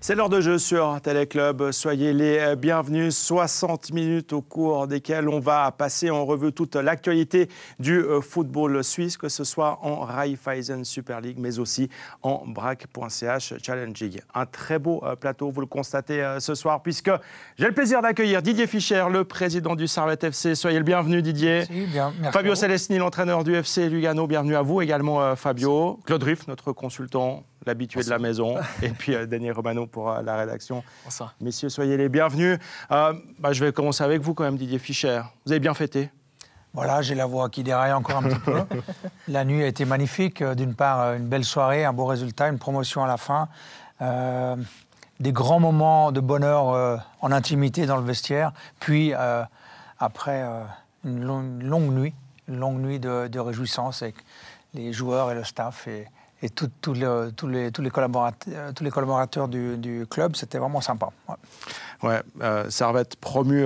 C'est l'heure de jeu sur Téléclub. Soyez les bienvenus. 60 minutes au cours desquelles on va passer en revue toute l'actualité du football suisse, que ce soit en Raiffeisen Super League, mais aussi en BRAC.ch Challenge League. Un très beau plateau, vous le constatez ce soir, puisque j'ai le plaisir d'accueillir Didier Fischer, le président du Servette FC. Soyez le bienvenu, Didier. Si, bien, merci. Fabio Celestini, l'entraîneur du FC Lugano. Bienvenue à vous également, Fabio. Claude Riff, notre consultant, l'habitué de la maison, et puis Daniel Romano pour la rédaction. Bonsoir. Messieurs, soyez les bienvenus. Je vais commencer avec vous quand même, Didier Fischer. Vous avez bien fêté? Voilà, j'ai la voix qui déraille encore un petit peu. La nuit a été magnifique. D'une part, une belle soirée, un beau résultat, une promotion à la fin. Des grands moments de bonheur en intimité dans le vestiaire. Puis, après, une longue nuit de réjouissance avec les joueurs et le staff et tous les collaborateurs du club. C'était vraiment sympa. Ouais, Servette promu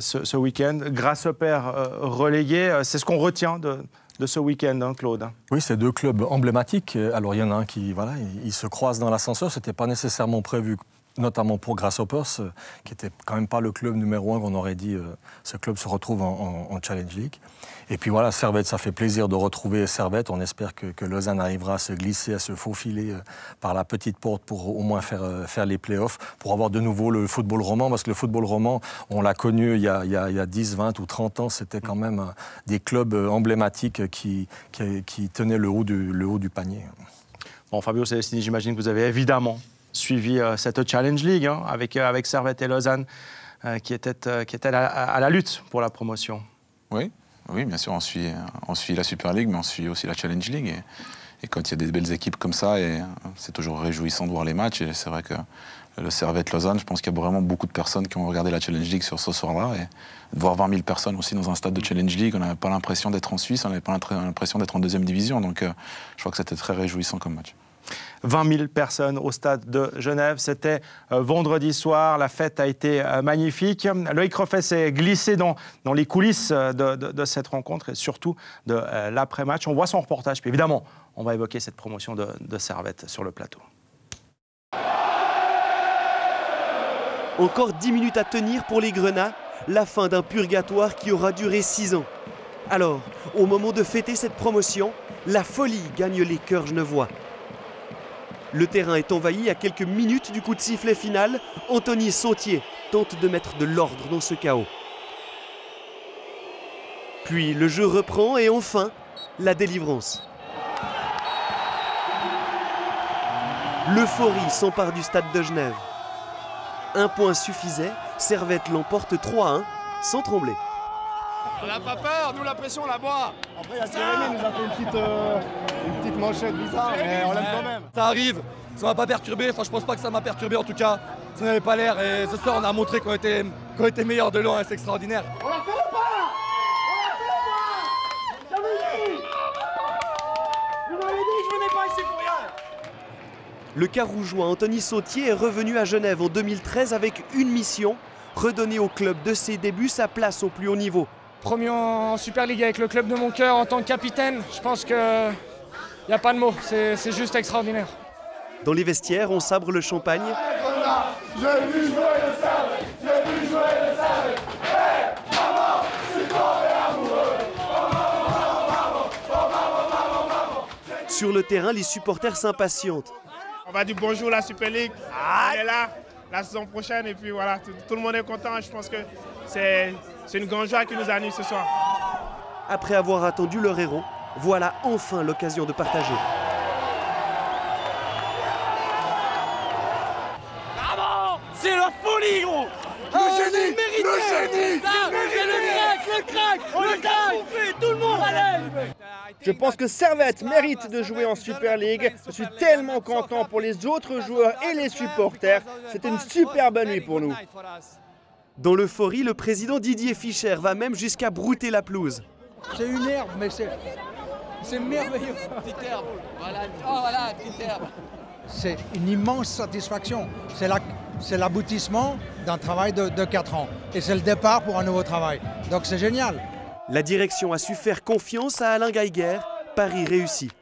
ce week-end. Grasshopper relégué. C'est ce qu'on retient de ce week-end, hein, Claude? Oui, c'est deux clubs emblématiques. Alors, il y en a un qui, voilà, ils se croisent dans l'ascenseur. Ce n'était pas nécessairement prévu, notamment pour Grasshoppers, qui n'était quand même pas le club numéro 1 qu'on aurait dit, ce club se retrouve en Challenge League. Et puis voilà, Servette, ça fait plaisir de retrouver Servette. On espère que Lausanne arrivera à se glisser, à se faufiler par la petite porte pour au moins faire les playoffs, pour avoir de nouveau le football roman. Parce que le football roman, on l'a connu il y a 10, 20 ou 30 ans, c'était quand même des clubs emblématiques qui tenaient le haut du panier. Bon, Fabio Celestini, j'imagine que vous avez évidemment suivi cette Challenge League, hein, avec Servette et Lausanne qui étaient à la lutte pour la promotion. Oui, bien sûr, on suit la Super League, mais on suit aussi la Challenge League. Et quand il y a des belles équipes comme ça, c'est toujours réjouissant de voir les matchs. Et c'est vrai que le Servette-Lausanne, je pense qu'il y a vraiment beaucoup de personnes qui ont regardé la Challenge League sur ce soir-là. Et de voir 20 000 personnes aussi dans un stade de Challenge League, on n'avait pas l'impression d'être en Suisse, on n'avait pas l'impression d'être en deuxième division. Donc je crois que c'était très réjouissant comme match. 20 000 personnes au stade de Genève. C'était vendredi soir. La fête a été magnifique. Loïc Roffet s'est glissé dans les coulisses de cette rencontre et surtout de l'après-match. On voit son reportage. Puis évidemment, on va évoquer cette promotion de Servette sur le plateau. Encore 10 minutes à tenir pour les Grenats. La fin d'un purgatoire qui aura duré 6 ans. Alors, au moment de fêter cette promotion, la folie gagne les cœurs genevois. Le terrain est envahi à quelques minutes du coup de sifflet final. Anthony Sautier tente de mettre de l'ordre dans ce chaos. Puis le jeu reprend et enfin, la délivrance. L'euphorie s'empare du stade de Genève. Un point suffisait, Servette l'emporte 3-1 sans trembler. On n'a pas peur, nous la pression on la boit. Après, il y a Jérémy, nous a fait une petite manchette bizarre, mais on l'aime quand même. Ça arrive, ça m'a pas perturbé, enfin je pense pas que ça m'a perturbé en tout cas. Ça n'avait pas l'air et ce soir on a montré qu'on était meilleurs de loin et c'est extraordinaire. On l'a fait ou pas? On l'a fait ou pas? J'avais dit. Je vous avais dit que je venais pas ici pour rien. Le Carougeois Anthony Sautier est revenu à Genève en 2013 avec une mission, redonner au club de ses débuts sa place au plus haut niveau. Premier en Super League avec le club de mon cœur en tant que capitaine, je pense qu'il n'y a pas de mots, c'est juste extraordinaire. Dans les vestiaires, on sabre le champagne. J'ai vu jouer le Servette, j'ai vu jouer le Servette. Hey, maman, je suis tombé amoureux. Sur le terrain, les supporters s'impatientent. On va dire bonjour la Super League, on est là la saison prochaine et puis voilà, tout le monde est content. Je pense que c'est une grande joie qui nous anime ce soir. Après avoir attendu leur héros, voilà enfin l'occasion de partager. Bravo! C'est la folie gros! Le génie, Le crack, tout le monde allez! Je pense que Servette mérite de jouer en Super League. Je suis tellement content pour les autres joueurs et les supporters. C'était une superbe nuit pour nous. Dans l'euphorie, le président Didier Fischer va même jusqu'à brouter la pelouse. C'est une herbe, mais c'est merveilleux. Petite herbe, voilà, oh voilà, petite herbe. C'est une immense satisfaction. C'est l'aboutissement d'un travail de 4 ans. Et c'est le départ pour un nouveau travail. Donc c'est génial. La direction a su faire confiance à Alain Geiger. Pari réussi.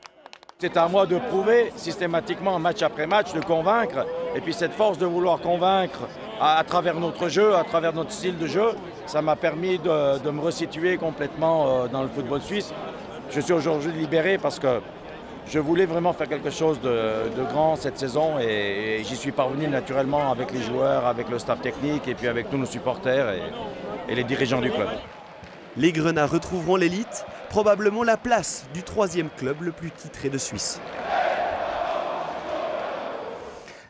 c'était à moi de prouver systématiquement, match après match, de convaincre. Et puis cette force de vouloir convaincre à travers notre jeu, à travers notre style de jeu, ça m'a permis de me resituer complètement dans le football suisse. Je suis aujourd'hui libéré parce que je voulais vraiment faire quelque chose de grand cette saison et j'y suis parvenu naturellement avec les joueurs, avec le staff technique et puis avec tous nos supporters et les dirigeants du club. Les Grenats retrouveront l'élite, probablement la place du 3e club le plus titré de Suisse.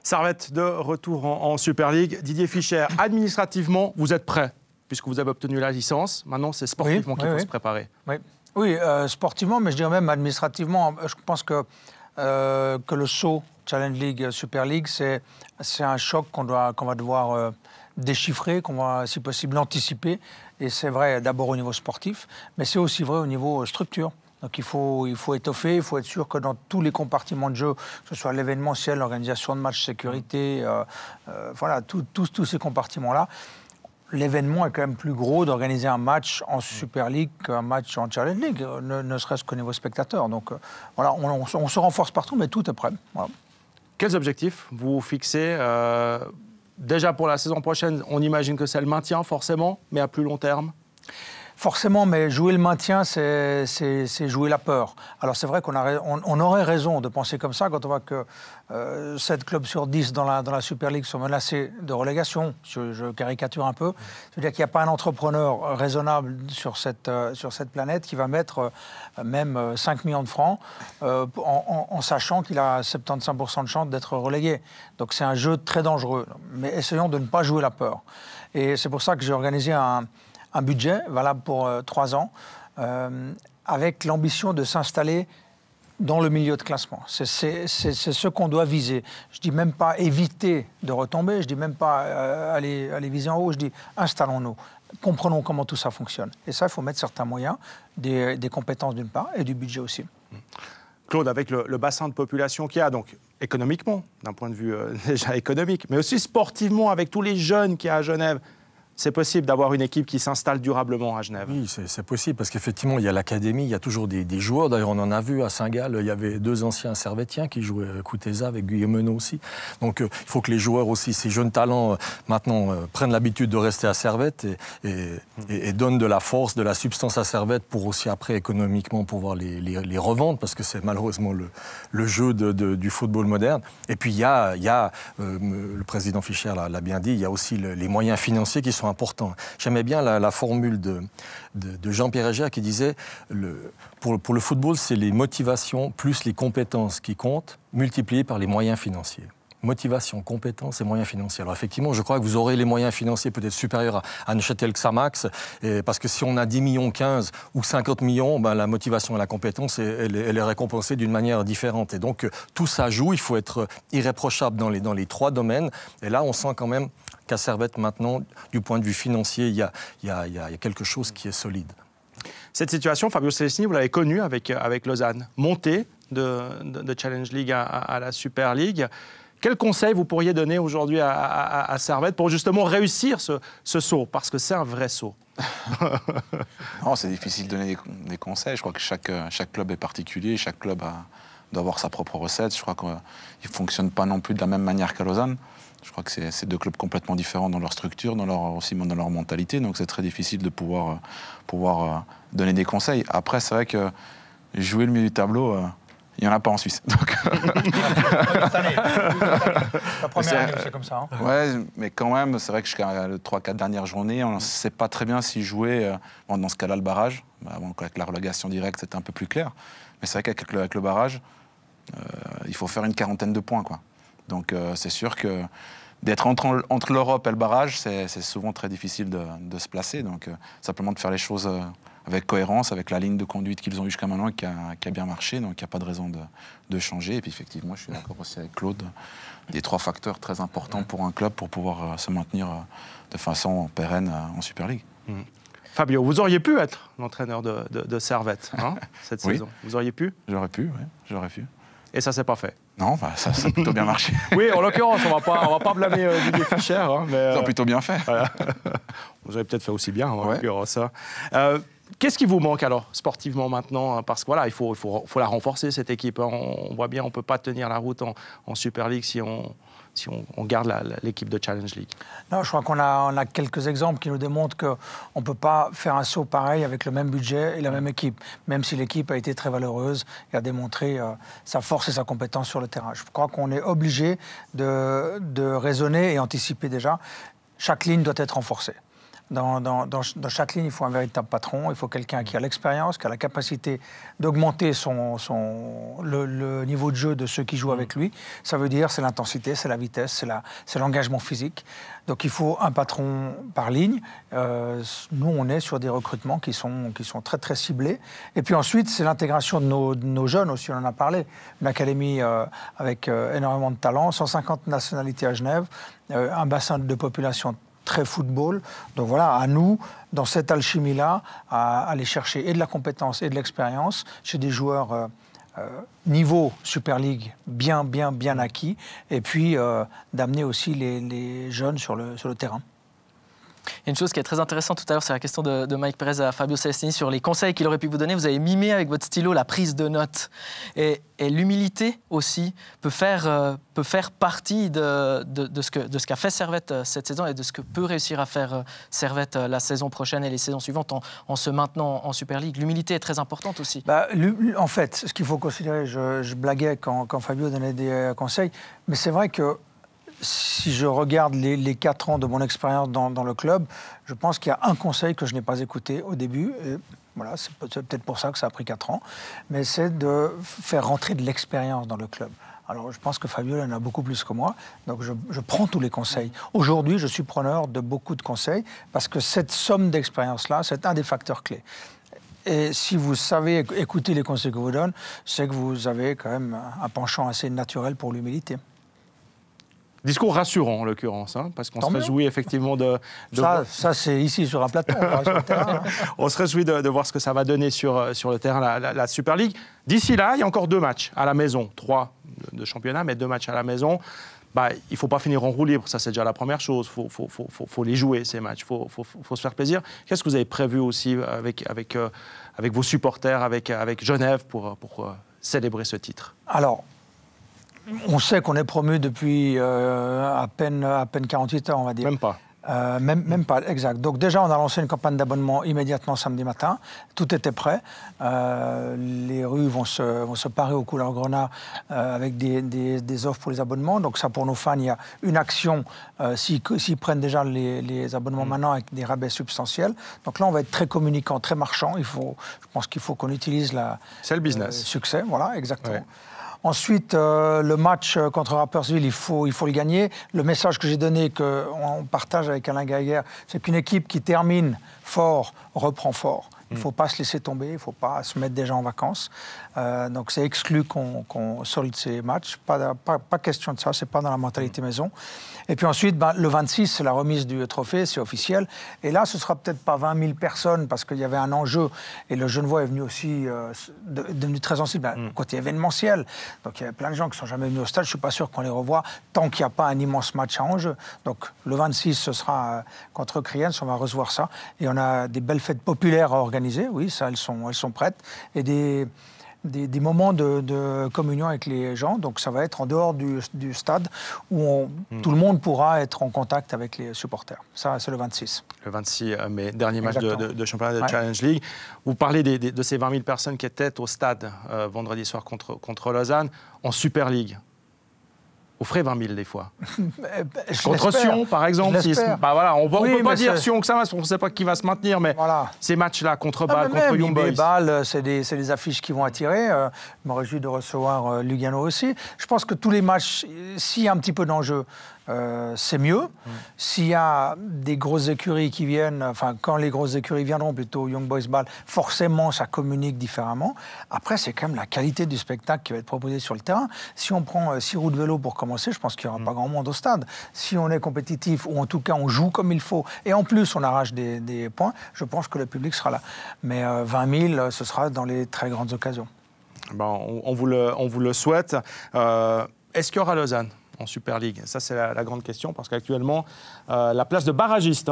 Servette de retour en Super League. Didier Fischer, administrativement, vous êtes prêt puisque vous avez obtenu la licence. Maintenant, c'est sportivement qu'il faut se préparer. Oui, sportivement, mais je dirais même administrativement. Je pense que le saut Challenge League, Super League, c'est un choc qu'on va devoir déchiffrer, qu'on va, si possible, anticiper. Et c'est vrai d'abord au niveau sportif, mais c'est aussi vrai au niveau structure. Donc il faut étoffer, il faut être sûr que dans tous les compartiments de jeu, que ce soit l'événementiel, l'organisation de matchs, sécurité, voilà, tous ces compartiments-là, l'événement est quand même plus gros d'organiser un match en Super League qu'un match en Challenge League, ne serait-ce qu'au niveau spectateur. Donc voilà, on se renforce partout, mais tout est prêt. Voilà. Quels objectifs vous fixez déjà pour la saison prochaine? On imagine que c'est le maintien forcément, mais à plus long terme? Forcément, mais jouer le maintien, c'est jouer la peur. Alors c'est vrai qu'on aurait raison de penser comme ça quand on voit que 7 clubs sur 10 dans la Super League sont menacés de relégation. Je caricature un peu. C'est-à-dire qu'il n'y a pas un entrepreneur raisonnable sur cette planète qui va mettre même 5 millions de francs en sachant qu'il a 75% de chance d'être relégué. Donc c'est un jeu très dangereux. Mais essayons de ne pas jouer la peur. Et c'est pour ça que j'ai organisé un budget valable pour 3 ans, avec l'ambition de s'installer dans le milieu de classement. C'est ce qu'on doit viser. Je ne dis même pas éviter de retomber, je ne dis même pas aller viser en haut, je dis installons-nous, comprenons comment tout ça fonctionne. Et ça, il faut mettre certains moyens, des compétences d'une part, et du budget aussi. Claude, avec le bassin de population qu'il y a, donc économiquement, d'un point de vue déjà économique, mais aussi sportivement, avec tous les jeunes qu'il y a à Genève, c'est possible d'avoir une équipe qui s'installe durablement à Genève? Oui, c'est possible, parce qu'effectivement, il y a l'académie, il y a toujours des joueurs. D'ailleurs, on en a vu à Saint-Gall, il y avait 2 anciens Servettiens qui jouaient Kuteza avec Guillaume Menot aussi. Donc, il faut que les joueurs aussi, ces jeunes talents, maintenant, prennent l'habitude de rester à Servette et donnent de la force, de la substance à Servette pour aussi, après, économiquement, pouvoir les revendre, parce que c'est malheureusement le jeu du football moderne. Et puis, il y a le président Fischer l'a bien dit, il y a aussi les moyens financiers qui sont importants. J'aimais bien la formule de Jean-Pierre Egger qui disait pour le football, c'est les motivations plus les compétences qui comptent, multipliées par les moyens financiers. Motivation, compétences et moyens financiers. Alors effectivement, je crois que vous aurez les moyens financiers peut-être supérieurs à Neuchâtel-Xamax, parce que si on a 10 millions, 15 ou 50 millions, ben, la motivation et la compétence, elle est récompensée d'une manière différente. Et donc, tout ça joue, il faut être irréprochable dans les 3 domaines. Et là, on sent quand même qu'à Servette, maintenant, du point de vue financier, il y a quelque chose qui est solide. Cette situation, Fabio Celestini, vous l'avez connue avec Lausanne. Montée de Challenge League à la Super League. Quel conseil vous pourriez donner aujourd'hui à Servette pour justement réussir ce saut? Parce que c'est un vrai saut. Non, c'est difficile de donner des conseils. Je crois que chaque club est particulier, chaque club doit avoir sa propre recette. Je crois qu'ils ne fonctionnent pas non plus de la même manière qu'à Lausanne. Je crois que c'est 2 clubs complètement différents dans leur structure, aussi dans leur mentalité. Donc c'est très difficile de pouvoir donner des conseils. Après, c'est vrai que jouer le milieu du tableau... il n'y en a pas en Suisse. Donc... La première année, c'est comme ça. Hein. Ouais, mais quand même, c'est vrai que jusqu'à les 3-4 dernières journées, on ne sait pas très bien s'ils jouaient, dans ce cas-là, le barrage. Avec la relégation directe, c'était un peu plus clair. Mais c'est vrai qu'avec le barrage, il faut faire une 40aine de points, quoi. Donc c'est sûr que d'être entre l'Europe et le barrage, c'est souvent très difficile de se placer. Donc simplement de faire les choses... avec cohérence, avec la ligne de conduite qu'ils ont eue jusqu'à maintenant qui a bien marché, donc il n'y a pas de raison de changer. Et puis effectivement, je suis d'accord aussi avec Claude, des 3 facteurs très importants pour un club pour pouvoir se maintenir de façon pérenne en Super League. Fabio, vous auriez pu être l'entraîneur de Servette cette saison. Vous auriez pu? J'aurais pu, oui, j'aurais pu. Et ça s'est pas fait? Non, ça a plutôt bien marché. Oui, en l'occurrence, on va pas blâmer Didier Fischer. Mais, ça a plutôt bien fait. Voilà. Vous auriez peut-être fait aussi bien, en l'occurrence. Qu'est-ce qui vous manque alors, sportivement maintenant? Parce que voilà, il faut la renforcer, cette équipe. On voit bien, on ne peut pas tenir la route en Super League si on garde l'équipe de Challenge League. Non, je crois qu'on a quelques exemples qui nous démontrent qu'on ne peut pas faire un saut pareil avec le même budget et la même équipe, même si l'équipe a été très valeureuse et a démontré sa force et sa compétence sur le terrain. Je crois qu'on est obligé de raisonner et anticiper déjà. Chaque ligne doit être renforcée. Dans chaque ligne, il faut un véritable patron, il faut quelqu'un qui a l'expérience, qui a la capacité d'augmenter le niveau de jeu de ceux qui jouent avec lui. Ça veut dire c'est l'intensité, c'est la vitesse, c'est l'engagement physique. Donc il faut un patron par ligne. Nous, on est sur des recrutements qui sont très très ciblés. Et puis ensuite, c'est l'intégration de nos jeunes aussi, on en a parlé. Une académie avec énormément de talent, 150 nationalités à Genève, un bassin de population très football. Donc voilà, à nous, dans cette alchimie-là, à aller chercher et de la compétence et de l'expérience chez des joueurs niveau Super League bien acquis, et puis d'amener aussi les jeunes sur le terrain. Il y a une chose qui est très intéressante tout à l'heure, c'est la question de Mike Perez à Fabio Celestini sur les conseils qu'il aurait pu vous donner. Vous avez mimé avec votre stylo la prise de notes. Et l'humilité aussi peut faire partie de ce qu'a fait Servette cette saison et de ce que peut réussir à faire Servette la saison prochaine et les saisons suivantes en se maintenant en Super League. L'humilité est très importante aussi. En fait, ce qu'il faut considérer, je blaguais quand Fabio donnait des conseils, mais c'est vrai que si je regarde les 4 ans de mon expérience dans le club, je pense qu'il y a un conseil que je n'ai pas écouté au début. Et voilà, c'est peut-être pour ça que ça a pris 4 ans. Mais c'est de faire rentrer de l'expérience dans le club. Alors, je pense que Fabio en a beaucoup plus que moi. Donc, je prends tous les conseils. Aujourd'hui, je suis preneur de beaucoup de conseils parce que cette somme d'expérience-là, c'est un des facteurs clés. Et si vous savez écouter les conseils que je vous donne, c'est que vous avez quand même un penchant assez naturel pour l'humilité. Discours rassurant, en l'occurrence, hein, parce qu'on se réjouit effectivement de... Ça c'est ici sur un plateau, on sur le terrain. Hein. On se réjouit de voir ce que ça va donner sur le terrain, la Super League. D'ici là, il y a encore 2 matchs à la maison. 3 de championnat, mais 2 matchs à la maison. Il ne faut pas finir en roue libre, ça c'est déjà la première chose. Il faut les jouer, ces matchs. Il faut se faire plaisir. Qu'est-ce que vous avez prévu aussi avec vos supporters, avec Genève, pour célébrer ce titre? Alors, on sait qu'on est promu depuis à peine 48 heures, on va dire. Même pas. Même pas, exact. Donc déjà, on a lancé une campagne d'abonnement immédiatement samedi matin. Tout était prêt. Les rues vont se parer aux couleurs grenat avec des offres pour les abonnements. Donc ça, pour nos fans, il y a une action s'ils prennent déjà les abonnements maintenant avec des rabais substantiels. Donc là, on va être très communicant, très marchand. Je pense qu'il faut qu'on utilise c'est le business. Succès, voilà, exactement. Ouais. Ensuite, le match contre Rapperswil, il faut le gagner. Le message que j'ai donné, qu'on partage avec Alain Gaillère, c'est qu'une équipe qui termine fort reprend fort. Il ne faut pas se laisser tomber, il ne faut pas se mettre déjà en vacances. Donc c'est exclu qu'on solde ces matchs. Pas question de ça, ce n'est pas dans la mentalité maison. Et puis ensuite, le 26, c'est la remise du trophée, c'est officiel. Et là, ce ne sera peut-être pas 20 000 personnes parce qu'il y avait un enjeu. Et le Genevois est venu aussi, devenu très sensible côté événementiel. Donc il y avait plein de gens qui ne sont jamais venus au stade. Je ne suis pas sûr qu'on les revoit tant qu'il n'y a pas un immense match à enjeu. Donc le 26, ce sera contre Kriens, on va recevoir ça. Et on a des belles fêtes populaires à organiser. Oui, ça, elles sont prêtes. Et des moments de communion avec les gens. Donc ça va être en dehors du stade où tout le monde pourra être en contact avec les supporters. Ça, c'est le 26. Le 26 mai, dernier match de championnat de Challenge League. Vous parlez de ces 20 000 personnes qui étaient au stade vendredi soir contre Lausanne en Super League. Vous ferez 20 000 des fois. Contre Sion, par exemple. Voilà, on ne peut pas dire Sion que ça, parce qu'on ne sait pas qui va se maintenir, mais ces matchs-là, contre Bâle, contre Young Boys. Bâle, c'est des affiches qui vont attirer. Je me réjouis de recevoir Lugano aussi. Je pense que tous les matchs, s'il y a un petit peu d'enjeu, c'est mieux. S'il y a des grosses écuries qui viennent, enfin, quand les grosses écuries viendront, plutôt Young Boys Bâle, forcément, ça communique différemment. Après, c'est quand même la qualité du spectacle qui va être proposé sur le terrain. Si on prend 6 roues de vélo pour commencer, je pense qu'il n'y aura pas grand monde au stade. Si on est compétitif, ou en tout cas, on joue comme il faut, et en plus, on arrache des points, je pense que le public sera là. Mais 20 000, ce sera dans les très grandes occasions. On vous le souhaite. Est-ce qu'il y aura Lausanne en Super League? Ça, c'est la grande question, parce qu'actuellement, la place de barragiste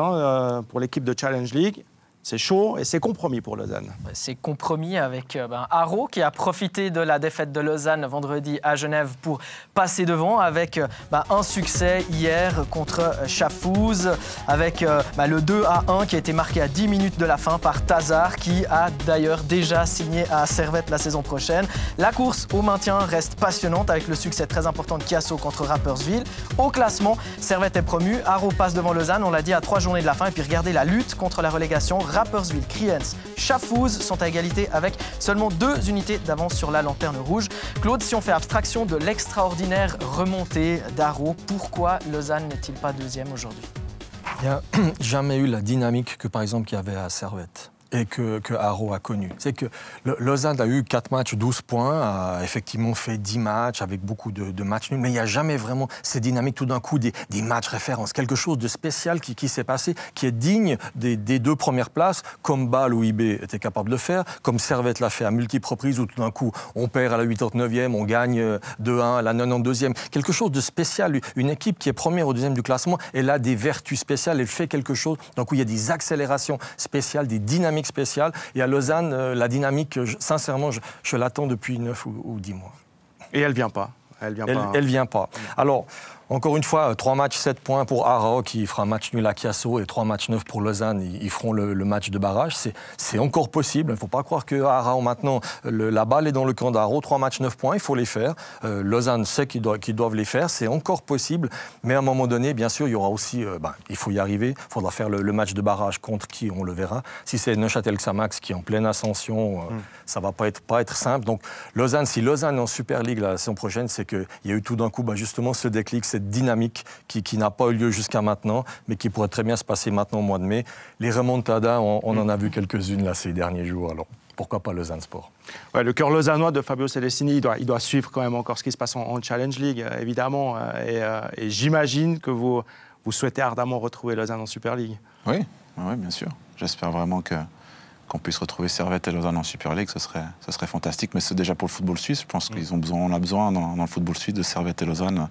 pour l'équipe de Challenge League c'est chaud et c'est compromis pour Lausanne. C'est compromis avec Haro qui a profité de la défaite de Lausanne vendredi à Genève pour passer devant avec un succès hier contre Schaffhouse, avec le 2-1 qui a été marqué à 10 minutes de la fin par Tazar qui a d'ailleurs déjà signé à Servette la saison prochaine. La course au maintien reste passionnante avec le succès très important de Chiasso contre Rapperswil. Au classement, Servette est promu, Haro passe devant Lausanne, on l'a dit, à 3 journées de la fin. Et puis regardez la lutte contre la relégation. Rapperswil, Kriens, Schaffhouse sont à égalité avec seulement 2 unités d'avance sur la lanterne rouge. Claude, si on fait abstraction de l'extraordinaire remontée d'Haro, pourquoi Lausanne n'est-il pas deuxième aujourd'hui? Il n'y a jamais eu la dynamique que, par exemple, qu'il y avait à Servette et que Haro a connu. C'est que Lausanne a eu 4 matchs, 12 points, a effectivement fait 10 matchs avec beaucoup de matchs nuls, mais il n'y a jamais vraiment cette dynamique tout d'un coup, des matchs références, quelque chose de spécial qui s'est passé, qui est digne des 2 premières places, comme Bâle ou IB était capable de le faire, comme Servette l'a fait à multiples reprises, où tout d'un coup, on perd à la 89e, on gagne 2-1 à la 92e. Quelque chose de spécial, une équipe qui est première ou deuxième du classement, elle a des vertus spéciales, elle fait quelque chose, donc où il y a des accélérations spéciales, des dynamiques spéciale. Et à Lausanne, la dynamique, sincèrement, je l'attends depuis 9 ou 10 mois. Et elle ne vient pas. Elle vient pas. Alors, encore une fois, 3 matchs, 7 points pour Haro qui fera un match nul à Chiasso et 3 matchs 9 pour Lausanne. Ils feront le match de barrage. C'est encore possible. Il ne faut pas croire que Haro, maintenant, la balle est dans le camp d'Haro. 3 matchs, 9 points, il faut les faire. Lausanne sait qu'ils doivent les faire. C'est encore possible. Mais à un moment donné, bien sûr, il y aura aussi... il faut y arriver. Il faudra faire le match de barrage contre qui, on le verra. Si c'est Neuchâtel-Xamax qui est en pleine ascension, ça ne va pas être simple. Donc, Lausanne, si Lausanne est en Super League la saison prochaine, c'est qu'il y a eu tout d'un coup justement ce déclic, cette dynamique qui n'a pas eu lieu jusqu'à maintenant, mais qui pourrait très bien se passer maintenant au mois de mai. Les remontadas, on en a vu quelques-unes là ces derniers jours, alors pourquoi pas Lausanne Sport? Ouais, le cœur lausannois de Fabio Celestini, il doit suivre quand même encore ce qui se passe en Challenge League, évidemment, et j'imagine que vous souhaitez ardemment retrouver Lausanne en Super League. Oui, bien sûr. J'espère vraiment qu'on puisse retrouver Servette et Lausanne en Super League, ce serait fantastique, mais c'est déjà pour le football suisse. Je pense qu'on a besoin dans le football suisse de Servette et Lausanne.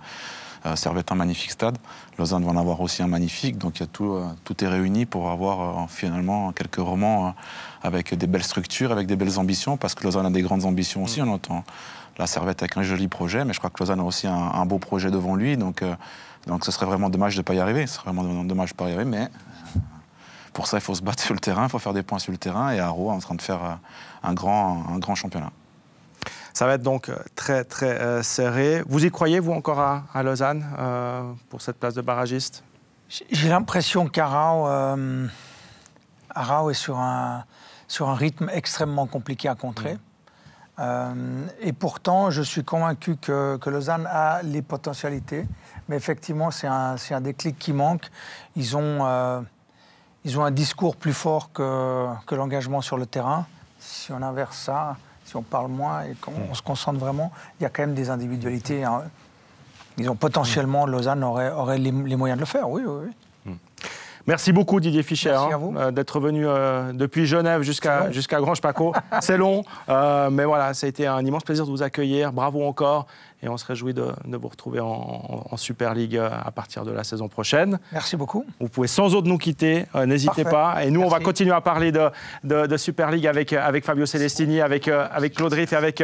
Servette un magnifique stade, Lausanne va en avoir aussi un magnifique, donc il y a tout est réuni pour avoir finalement quelques romans avec des belles structures, avec des belles ambitions, parce que Lausanne a des grandes ambitions aussi. On entend la Servette avec un joli projet, mais je crois que Lausanne a aussi un beau projet devant lui, donc ce serait vraiment dommage de ne pas y arriver. Ce serait vraiment dommage de ne pas y arriver, mais pour ça il faut se battre sur le terrain, il faut faire des points sur le terrain, et Haro est en train de faire un grand championnat. Ça va être donc très, très serré. Vous y croyez, vous, encore à Lausanne, pour cette place de barragiste? J'ai l'impression qu'Haro est sur un rythme extrêmement compliqué à contrer. Et pourtant, je suis convaincu que Lausanne a les potentialités. Mais effectivement, c'est un déclic qui manque. Ils ont un discours plus fort que l'engagement sur le terrain. Si on inverse ça... Si on parle moins et qu'on se concentre vraiment, il y a quand même des individualités. Hein. Ils ont potentiellement, Lausanne aurait les moyens de le faire, oui. Merci beaucoup Didier Fischer d'être venu depuis Genève jusqu'à Grange-Paco. C'est long, mais voilà, ça a été un immense plaisir de vous accueillir. Bravo encore. Et on se réjouit de vous retrouver en Super League à partir de la saison prochaine. Merci beaucoup. Vous pouvez sans autre nous quitter, n'hésitez pas. Et nous, on va continuer à parler de Super League avec Fabio Celestini, avec Claude Riff et avec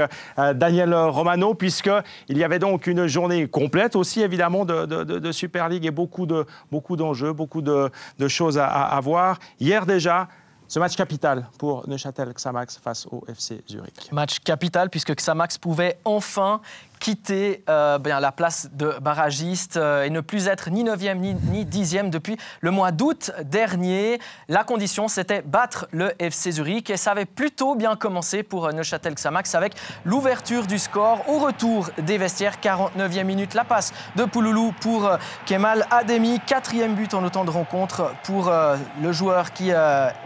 Daniel Romano, puisqu'il y avait donc une journée complète aussi, évidemment, de Super League et beaucoup d'enjeux, beaucoup de choses à voir. Hier déjà, ce match capital pour Neuchâtel-Xamax face au FC Zurich. Match capital puisque Xamax pouvait enfin quitter la place de barragiste et ne plus être ni 9e ni 10e depuis le mois d'août dernier. La condition, c'était battre le FC Zurich et ça avait plutôt bien commencé pour Neuchâtel-Xamax avec l'ouverture du score au retour des vestiaires. 49e minute, la passe de Pouloulou pour Kemal Ademi. 4e but en autant de rencontres pour le joueur qui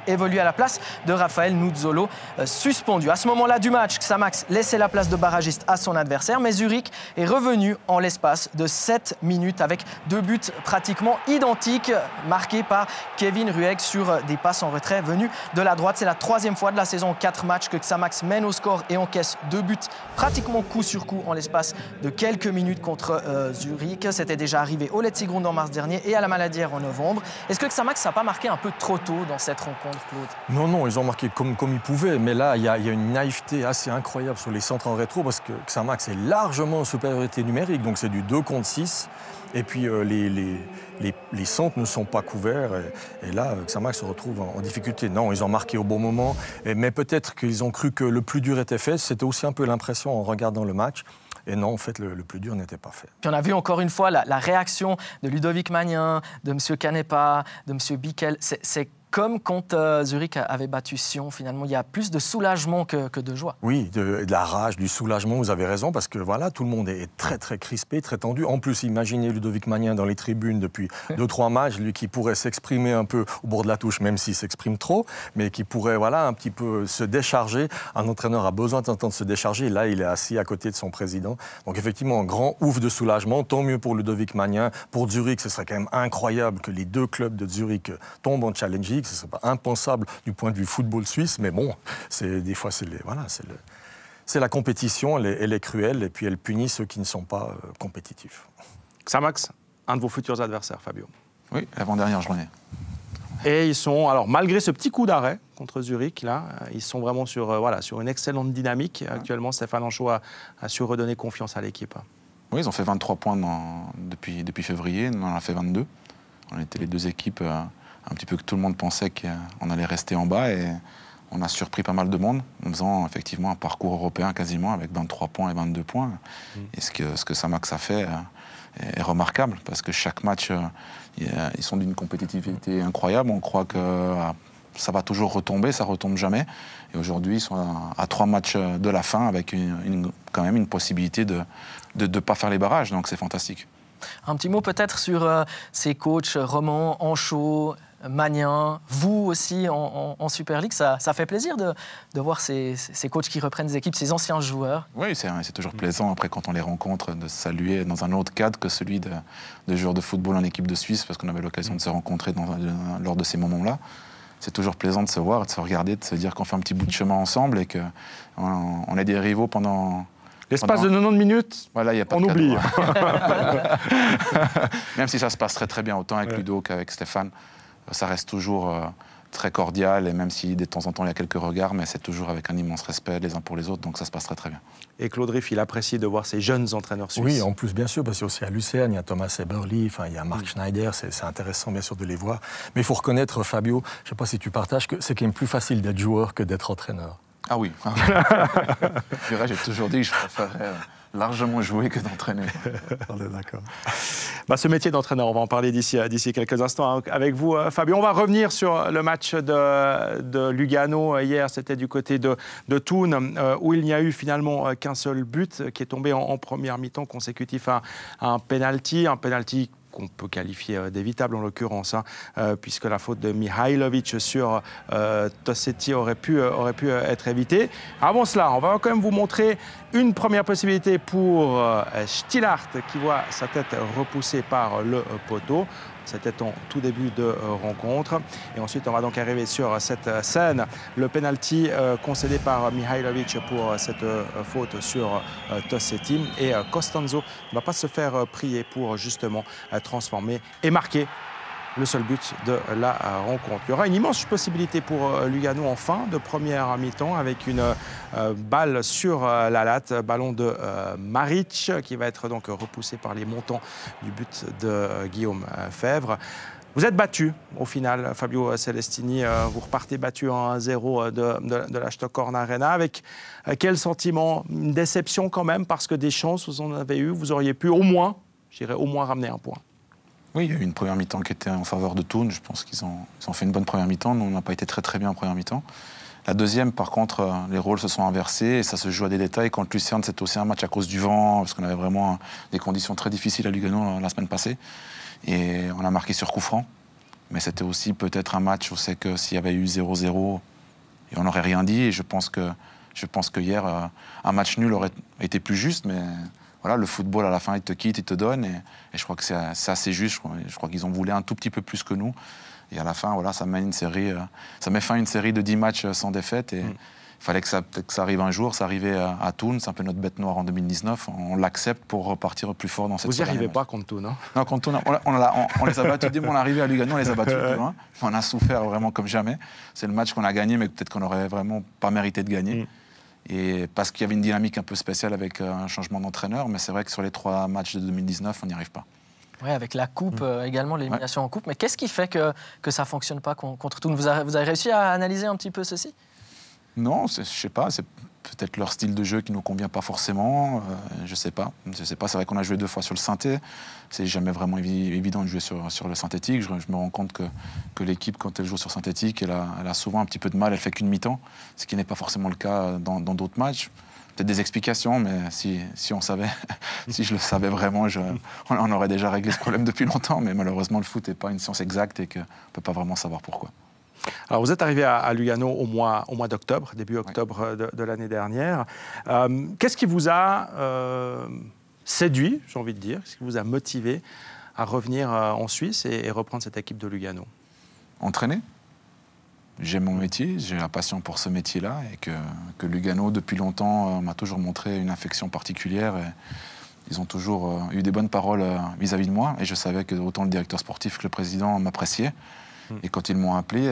évolue à la place de Raphaël Nuzzolo, suspendu. À ce moment-là du match, Xamax laissait la place de barragiste à son adversaire, mais Zurich est revenu en l'espace de 7 minutes avec 2 buts pratiquement identiques marqués par Kevin Ruegg sur des passes en retrait venues de la droite. C'est la 3e fois de la saison en 4 matchs que Xamax mène au score et encaisse 2 buts pratiquement coup sur coup en l'espace de quelques minutes contre Zurich. C'était déjà arrivé au Letzigrund en mars dernier et à la Maladière en novembre. Est-ce que Xamax n'a pas marqué un peu trop tôt dans cette rencontre, Claude? Non, ils ont marqué comme ils pouvaient, mais là, il y a une naïveté assez incroyable sur les centres en rétro parce que Xamax est largement en supériorité numérique, donc c'est du 2 contre 6. Et puis les centres ne sont pas couverts et là, Xamax se retrouve en difficulté. Non, ils ont marqué au bon moment, mais peut-être qu'ils ont cru que le plus dur était fait. C'était aussi un peu l'impression en regardant le match. Et non, en fait, le plus dur n'était pas fait. Puis on a vu encore une fois la réaction de Ludovic Magnin, de M. Canepa, de M. Bickel. C'est comme quand Zurich avait battu Sion, finalement, il y a plus de soulagement que de joie. Oui, de la rage, du soulagement, vous avez raison, parce que voilà, tout le monde est très très crispé, très tendu. En plus, imaginez Ludovic Magnin dans les tribunes depuis 2-3 matchs, lui qui pourrait s'exprimer un peu au bord de la touche, même s'il s'exprime trop, mais qui pourrait voilà, un petit peu se décharger. Un entraîneur a besoin d'un temps de se décharger, là, il est assis à côté de son président. Donc effectivement, un grand ouf de soulagement, tant mieux pour Ludovic Magnin. Pour Zurich, ce serait quand même incroyable que les 2 clubs de Zurich tombent en Challenge League. Ce ne serait pas impensable du point de vue football suisse, mais bon, des fois, c'est la compétition, elle est cruelle, et puis elle punit ceux qui ne sont pas compétitifs. Xamax, un de vos futurs adversaires, Fabio. Oui, l'avant-dernière journée. Et ils sont, alors malgré ce petit coup d'arrêt contre Zurich, là, ils sont vraiment sur une excellente dynamique. Actuellement, Stéphane Anchaud a su redonner confiance à l'équipe. Oui, ils ont fait 23 points depuis février, nous on en a fait 22. On était les 2 équipes un petit peu que tout le monde pensait qu'on allait rester en bas et on a surpris pas mal de monde en faisant effectivement un parcours européen quasiment avec 23 points et 22 points. Et ce que Xamax a fait est remarquable parce que chaque match, ils sont d'une compétitivité incroyable. On croit que ça va toujours retomber, ça ne retombe jamais. Et aujourd'hui, ils sont à 3 matchs de la fin avec quand même une possibilité de ne pas faire les barrages. Donc c'est fantastique. Un petit mot peut-être sur ces coachs Roman, Anchaud, Magnin, vous aussi en Super League. Ça fait plaisir de voir ces coachs qui reprennent des équipes, ces anciens joueurs. Oui, c'est toujours plaisant après quand on les rencontre de se saluer dans un autre cadre que celui de joueurs de football en équipe de Suisse parce qu'on avait l'occasion de se rencontrer lors de ces moments-là. C'est toujours plaisant de se voir, de se regarder, de se dire qu'on fait un petit bout de chemin ensemble et qu'on est des rivaux pendant... L'espace de 90 minutes, voilà, y a pas on oublie. Même si ça se passe très très bien, autant avec Ludo qu'avec Stéphane, ça reste toujours très cordial, et même si de temps en temps il y a quelques regards, mais c'est toujours avec un immense respect les uns pour les autres, donc ça se passe très très bien. Et Claude Riff, il apprécie de voir ces jeunes entraîneurs suisses. Oui, en plus bien sûr, parce qu'il y a aussi à Lucerne, il y a Thomas Eberli, il y a Marc Schneider, c'est intéressant bien sûr de les voir. Mais il faut reconnaître, Fabio, je ne sais pas si tu partages, que c'est quand même plus facile d'être joueur que d'être entraîneur. Ah oui, j'ai toujours dit que je préférais largement jouer que d'entraîner. On est d'accord. Ce métier d'entraîneur, on va en parler d'ici quelques instants avec vous, Fabio. On va revenir sur le match de Lugano hier. C'était du côté de Thun, où il n'y a eu finalement qu'un seul but qui est tombé en première mi-temps consécutif à un penalty qu'on peut qualifier d'évitable en l'occurrence, puisque la faute de Mihailovic sur Tossetti aurait pu être évitée. Avant cela, on va quand même vous montrer une première possibilité pour Stillart qui voit sa tête repoussée par le poteau. C'était en tout début de rencontre. Et ensuite, on va donc arriver sur cette scène. Le penalty concédé par Mihailovic pour cette faute sur Tossetti. Et Costanzo ne va pas se faire prier pour justement transformer et marquer le seul but de la rencontre. Il y aura une immense possibilité pour Lugano en fin de première mi-temps avec une balle sur la latte, ballon de Maric qui va être donc repoussé par les montants du but de Guillaume Fèvre. Vous êtes battu au final, Fabio Celestini, vous repartez battu 1-0 de la Stockholm Arena avec quel sentiment? Une déception quand même parce que des chances vous en avez eu, vous auriez pu au moins ramener un point. Oui, il y a eu une première mi-temps qui était en faveur de Thun. Je pense qu'ils ont fait une bonne première mi-temps. Nous, on n'a pas été très très bien en première mi-temps. La deuxième, par contre, les rôles se sont inversés et ça se joue à des détails. Contre Lucerne, c'était aussi un match à cause du vent, parce qu'on avait vraiment des conditions très difficiles à Lugano la semagne passée. Et on a marqué sur coup franc. Mais c'était aussi peut-être un match où c'est que s'il y avait eu 0-0, on n'aurait rien dit. Et je pense que hier, un match nul aurait été plus juste, mais voilà, le football, à la fin, il te quitte, il te donne. Et je crois que c'est assez juste. Je crois qu'ils en voulaient un tout petit peu plus que nous. Et à la fin, voilà, ça met fin à une série de 10 matchs sans défaite. Et il fallait que ça arrive un jour. Ça arrivait à Thun, c'est un peu notre bête noire en 2019. On l'accepte pour repartir plus fort dans cette série. Vous n'y arrivez pas contre Thun, hein? Non, contre Thun, on les a battus. Dès qu'on est arrivé à Lugano, on les a battus. On a souffert vraiment comme jamais. C'est le match qu'on a gagné, mais peut-être qu'on n'aurait vraiment pas mérité de gagner. Et parce qu'il y avait une dynamique un peu spéciale avec un changement d'entraîneur. Mais c'est vrai que sur les 3 matchs de 2019, on n'y arrive pas. Oui, avec la coupe également, l'élimination en coupe. Mais qu'est-ce qui fait que ça ne fonctionne pas contre Thun? Vous avez réussi à analyser un petit peu ceci? Non, je ne sais pas. C'est peut-être leur style de jeu qui ne nous convient pas forcément. Je ne sais pas. C'est vrai qu'on a joué 2 fois sur le synthé. C'est jamais vraiment évident de jouer sur le synthétique. Je me rends compte que l'équipe, quand elle joue sur synthétique, elle a souvent un petit peu de mal. Elle fait qu'une mi-temps, ce qui n'est pas forcément le cas dans d'autres matchs. Peut-être des explications, mais si on savait, si je le savais vraiment, on aurait déjà réglé ce problème depuis longtemps. Mais malheureusement, le foot n'est pas une science exacte et qu'on ne peut pas vraiment savoir pourquoi. Alors, vous êtes arrivé à Lugano au mois d'octobre, début octobre de l'année dernière. Qu'est-ce qui vous a séduit, j'ai envie de dire, qu'est-ce qui vous a motivé à revenir en Suisse et reprendre cette équipe de Lugano? Entraîner. J'aime mon métier, j'ai la passion pour ce métier-là et que Lugano, depuis longtemps, m'a toujours montré une affection particulière. Et ils ont toujours eu des bonnes paroles vis-à-vis de moi et je savais que autant le directeur sportif que le président m'appréciaient. Et quand ils m'ont appelé,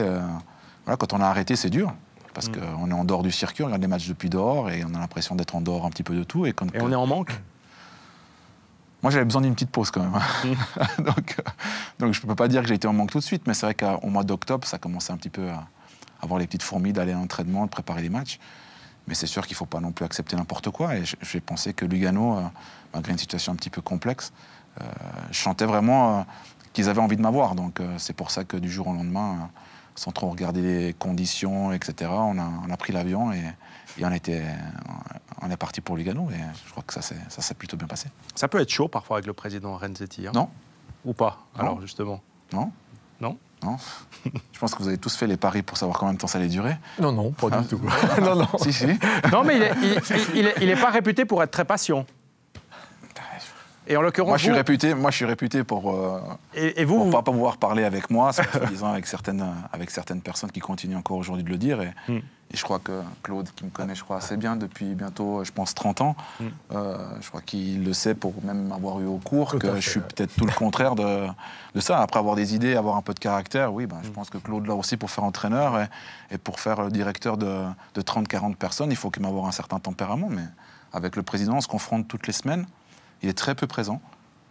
voilà, quand on a arrêté, c'est dur. Parce qu'on est en dehors du circuit, on regarde les matchs depuis dehors et on a l'impression d'être en dehors un petit peu de tout. Et on est en manque? Moi, j'avais besoin d'une petite pause quand même. donc je ne peux pas dire que j'ai été en manque tout de suite, mais c'est vrai qu'au mois d'octobre, ça commençait un petit peu à avoir les petites fourmis d'aller à l'entraînement, de préparer les matchs. Mais c'est sûr qu'il ne faut pas non plus accepter n'importe quoi. Et j'ai pensé que Lugano, malgré une situation un petit peu complexe, je sentais vraiment qu'ils avaient envie de m'avoir. Donc c'est pour ça que du jour au lendemain, sans trop regarder les conditions, etc., on a pris l'avion et on est parti pour Lugano. Et je crois que ça s'est plutôt bien passé. Ça peut être chaud parfois avec le président Renzetti, hein? Non. Ou pas, non. Alors justement? Non. Non? Non. Je pense que vous avez tous fait les paris pour savoir combien de temps ça allait durer. Non, non, pas du tout. Non. Si. Non, mais il n'est pas réputé pour être très patient. Et en l'occurrence, moi, je suis réputé pour ne pas pouvoir parler avec moi, disant avec certaines personnes qui continuent encore aujourd'hui de le dire. Et je crois que Claude, qui me connaît, je crois, assez bien depuis bientôt, je pense, 30 ans, je crois qu'il le sait pour même m'avoir eu au cours, que je suis peut-être tout le contraire de ça. Après avoir des idées, avoir un peu de caractère, oui, je pense que Claude l'a aussi pour faire entraîneur et pour faire le directeur de 30-40 personnes, il faut qu'il m'avoir un certain tempérament. Mais avec le président, on se confronte toutes les semaines. Il est très peu présent,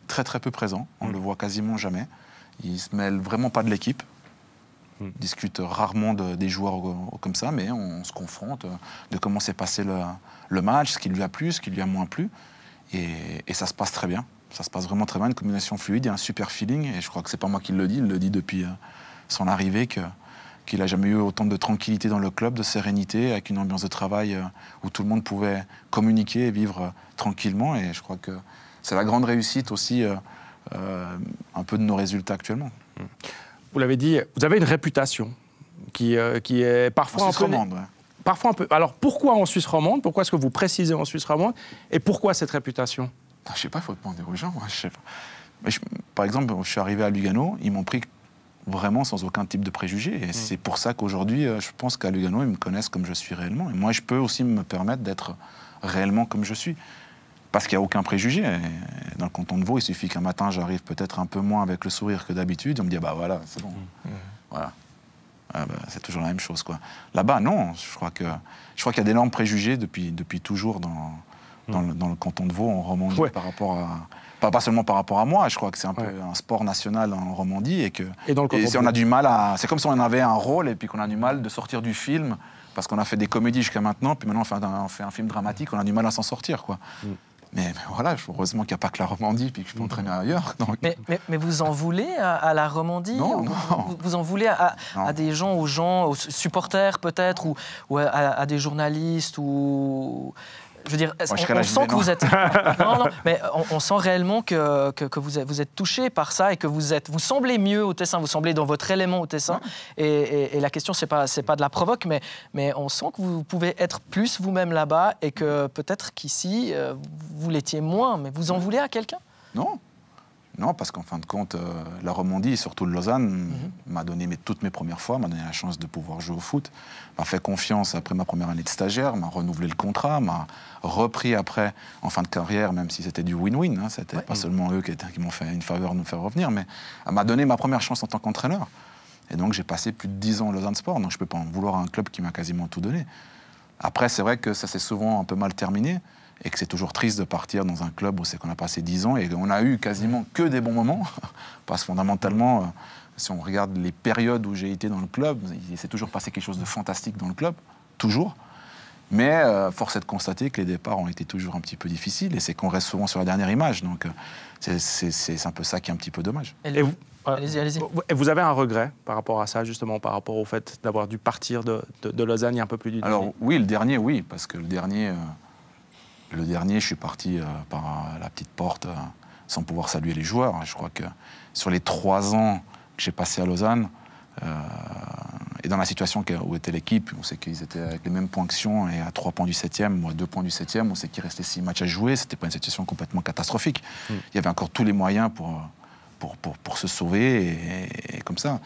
très peu présent. On ne le voit quasiment jamais. Il ne se mêle vraiment pas de l'équipe. Il discute rarement des joueurs comme ça, mais on se confronte de comment s'est passé le match, ce qui lui a plu, ce qui lui a moins plu. Et ça se passe très bien. Ça se passe vraiment très bien, une communication fluide, il y a un super feeling. Et je crois que ce n'est pas moi qui le dis, il le dit depuis son arrivée, qu'il n'a jamais eu autant de tranquillité dans le club, de sérénité, avec une ambiance de travail où tout le monde pouvait communiquer et vivre tranquillement. Et je crois que c'est la grande réussite aussi un peu de nos résultats actuellement. Vous l'avez dit, vous avez une réputation qui est parfois en Suisse romande. Ouais. Parfois un peu. Alors pourquoi en Suisse romande? Pourquoi est-ce que vous précisez en Suisse romande? Et pourquoi cette réputation? Je ne sais pas, il faut demander aux gens. Je sais pas. Mais par exemple, je suis arrivé à Lugano, ils m'ont pris vraiment sans aucun type de préjugé. Et c'est pour ça qu'aujourd'hui, je pense qu'à Lugano, ils me connaissent comme je suis réellement. Et moi, je peux aussi me permettre d'être réellement comme je suis. Parce qu'il n'y a aucun préjugé. Et dans le canton de Vaud, il suffit qu'un matin, j'arrive peut-être un peu moins avec le sourire que d'habitude. On me dit, bah voilà, c'est bon. Voilà. C'est toujours la même chose, quoi. Là-bas, non. Je crois qu'il y a d'énormes préjugés depuis toujours dans le canton de Vaud, en Romandie, par rapport à... Pas seulement par rapport à moi, je crois que c'est un peu un sport national en Romandie et on a du mal à... C'est comme si on avait un rôle et puis qu'on a du mal de sortir du film parce qu'on a fait des comédies jusqu'à maintenant, puis maintenant on fait un film dramatique, on a du mal à s'en sortir, quoi. Mais voilà, heureusement qu'il n'y a pas que la Romandie puis que je peux entraîner ailleurs. Donc... Mais vous en voulez à la Romandie? Non. Vous en voulez à des gens, aux supporters peut-être, ou à des journalistes ou... je veux dire, on sent que vous êtes... non, mais on sent réellement que vous êtes touché par ça et que vous semblez mieux au Tessin, vous semblez dans votre élément au Tessin. Et la question, c'est pas de la provoque, mais on sent que vous pouvez être plus vous-même là-bas et que peut-être qu'ici, vous l'étiez moins. Mais vous en voulez à quelqu'un? Non. Non, parce qu'en fin de compte, la Romandie, et surtout le Lausanne, m'a donné toutes mes premières fois, m'a donné la chance de pouvoir jouer au foot, m'a fait confiance après ma première année de stagiaire, m'a renouvelé le contrat, m'a repris après en fin de carrière, même si c'était du win-win. Hein, c'était pas seulement eux qui m'ont fait une faveur de nous faire revenir, mais elle m'a donné ma première chance en tant qu'entraîneur. Et donc j'ai passé plus de 10 ans au Lausanne Sport, donc je ne peux pas en vouloir à un club qui m'a quasiment tout donné. Après, c'est vrai que ça s'est souvent un peu mal terminé. Et que c'est toujours triste de partir dans un club où c'est qu'on a passé 10 ans et qu'on a eu quasiment que des bons moments. Parce que fondamentalement, si on regarde les périodes où j'ai été dans le club, il s'est toujours passé quelque chose de fantastique dans le club, toujours. Mais force est de constater que les départs ont été toujours un petit peu difficiles et c'est qu'on reste souvent sur la dernière image. Donc c'est un peu ça qui est un petit peu dommage. Allez-y. Vous avez un regret par rapport à ça, justement, par rapport au fait d'avoir dû partir de Lausanne il y a un peu plus d'une année? Alors oui, le dernier, oui, parce que le dernier, je suis parti par la petite porte sans pouvoir saluer les joueurs. Je crois que sur les 3 ans que j'ai passé à Lausanne, et dans la situation où était l'équipe, on sait qu'ils étaient avec les mêmes points que Sion et à 3 points du 7e, ou à 2 points du 7e, on sait qu'il restait 6 matchs à jouer. C'était pas une situation complètement catastrophique. Il y avait encore tous les moyens pour se sauver et comme ça.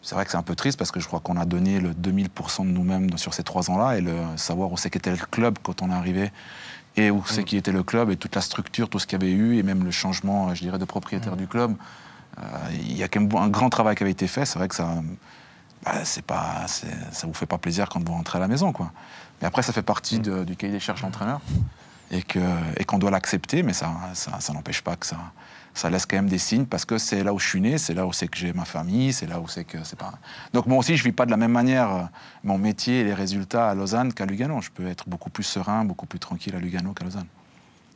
C'est vrai que c'est un peu triste parce que je crois qu'on a donné le 2000% de nous-mêmes sur ces 3 ans-là et savoir où c'est qu'était le club quand on est arrivé et où c'est qui était le club et toute la structure, tout ce qu'il y avait eu et même le changement, je dirais, de propriétaire du club. Il y a quand même un grand travail qui avait été fait. C'est vrai que ça vous fait pas plaisir quand vous rentrez à la maison, quoi. Mais après, ça fait partie du cahier des charges d'entraîneur et qu'on doit l'accepter, mais ça n'empêche pas que ça laisse quand même des signes parce que c'est là où je suis né, c'est là où c'est que j'ai ma famille, c'est là où c'est que c'est pas... Donc moi aussi, je vis pas de la même manière mon métier et les résultats à Lausanne qu'à Lugano. Je peux être beaucoup plus serein, beaucoup plus tranquille à Lugano qu'à Lausanne.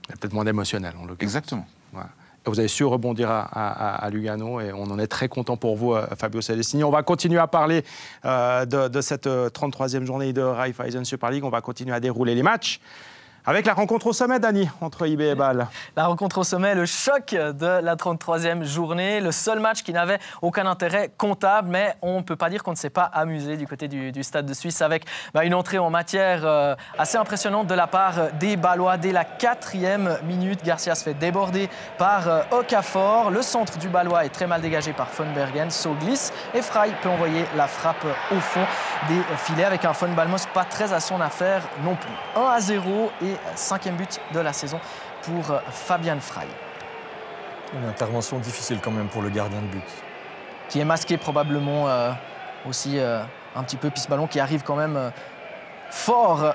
Il y a peut-être moins d'émotionnel, en l'occurrence. Exactement. Ouais. Vous avez su rebondir à Lugano et on en est très content pour vous, Fabio Celestini. On va continuer à parler de cette 33e journée de Raiffeisen Super League. On va continuer à dérouler les matchs. Avec la rencontre au sommet, Dany, entre IB et Bâle. La rencontre au sommet, le choc de la 33e journée, le seul match qui n'avait aucun intérêt comptable, mais on ne peut pas dire qu'on ne s'est pas amusé du côté du Stade de Suisse avec une entrée en matière assez impressionnante de la part des Bâlois. Dès la 4e minute, Garcia se fait déborder par Okafor. Le centre du Bâlois est très mal dégagé par Von Bergen. So glisse et Frey peut envoyer la frappe au fond des filets avec un Von Balmos pas très à son affaire non plus. 1-0 et 5e but de la saison pour Fabian Frey. Une intervention difficile quand même pour le gardien de but. Qui est masqué probablement aussi un petit peu, puis ce ballon qui arrive quand même fort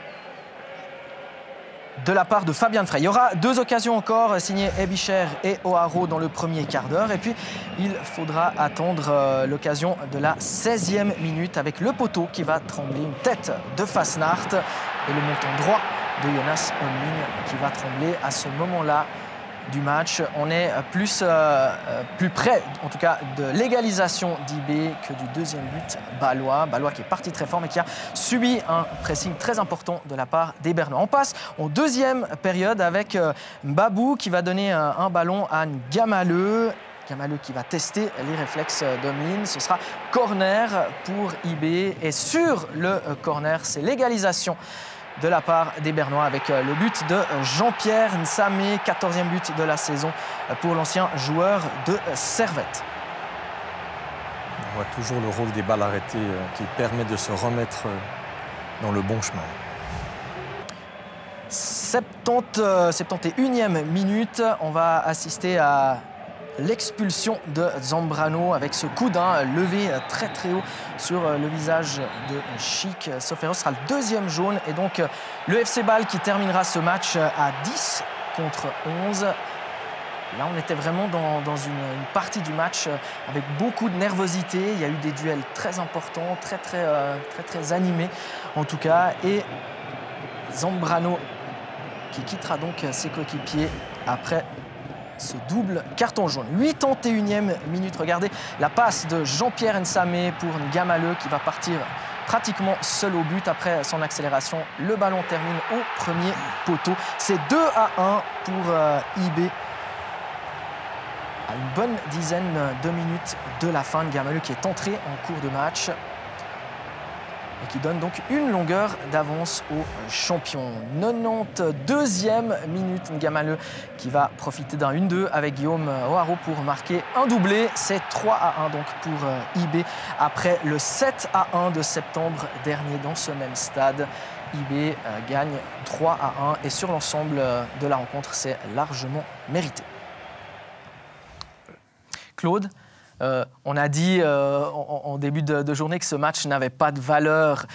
de la part de Fabian Frey. Il y aura 2 occasions encore signées Ebicher et O'Haro dans le premier quart d'heure. Et puis, il faudra attendre l'occasion de la 16e minute avec le poteau qui va trembler. Une tête de Fasnacht et le montant droit de Jonas Holmling qui va trembler à ce moment-là du match. On est plus près, en tout cas, de l'égalisation d'IB que du 2e but bâlois. Bâlois qui est parti très fort, mais qui a subi un pressing très important de la part des Bernois. On passe en 2e période avec Babou qui va donner un ballon à Gamaleu. Gamaleu qui va tester les réflexes d'Holmling. Ce sera corner pour IB. Et sur le corner, c'est l'égalisation de la part des Bernois avec le but de Jean-Pierre Nsamé, 14e but de la saison pour l'ancien joueur de Servette. On voit toujours le rôle des balles arrêtées qui permet de se remettre dans le bon chemin. 71e minute, on va assister à l'expulsion de Zambrano avec ce coude levé très très haut sur le visage de Chic Soferos. Ce sera le 2e jaune et donc le FC Bâle qui terminera ce match à 10 contre 11. Là, on était vraiment dans une partie du match avec beaucoup de nervosité. Il y a eu des duels très importants, très animés en tout cas. Et Zambrano qui quittera donc ses coéquipiers après ce double carton jaune. 81e minute, regardez la passe de Jean-Pierre Nsamé pour Gamaleu qui va partir pratiquement seul au but. Après son accélération, le ballon termine au premier poteau. C'est 2-1 pour IB. À une bonne dizaine de minutes de la fin, N'Gamalu qui est entré en cours de match et qui donne donc une longueur d'avance aux champions. 92e minute, N'Gamalu qui va profiter d'un 1-2 avec Guillaume O'Haraud pour marquer un doublé. C'est 3-1 donc pour IB après le 7-1 de septembre dernier dans ce même stade. IB gagne 3-1 et sur l'ensemble de la rencontre, c'est largement mérité. Claude, on a dit en début de journée que ce match n'avait pas de valeur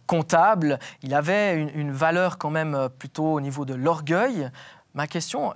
comptable. Il avait une valeur quand même plutôt au niveau de l'orgueil. Ma question,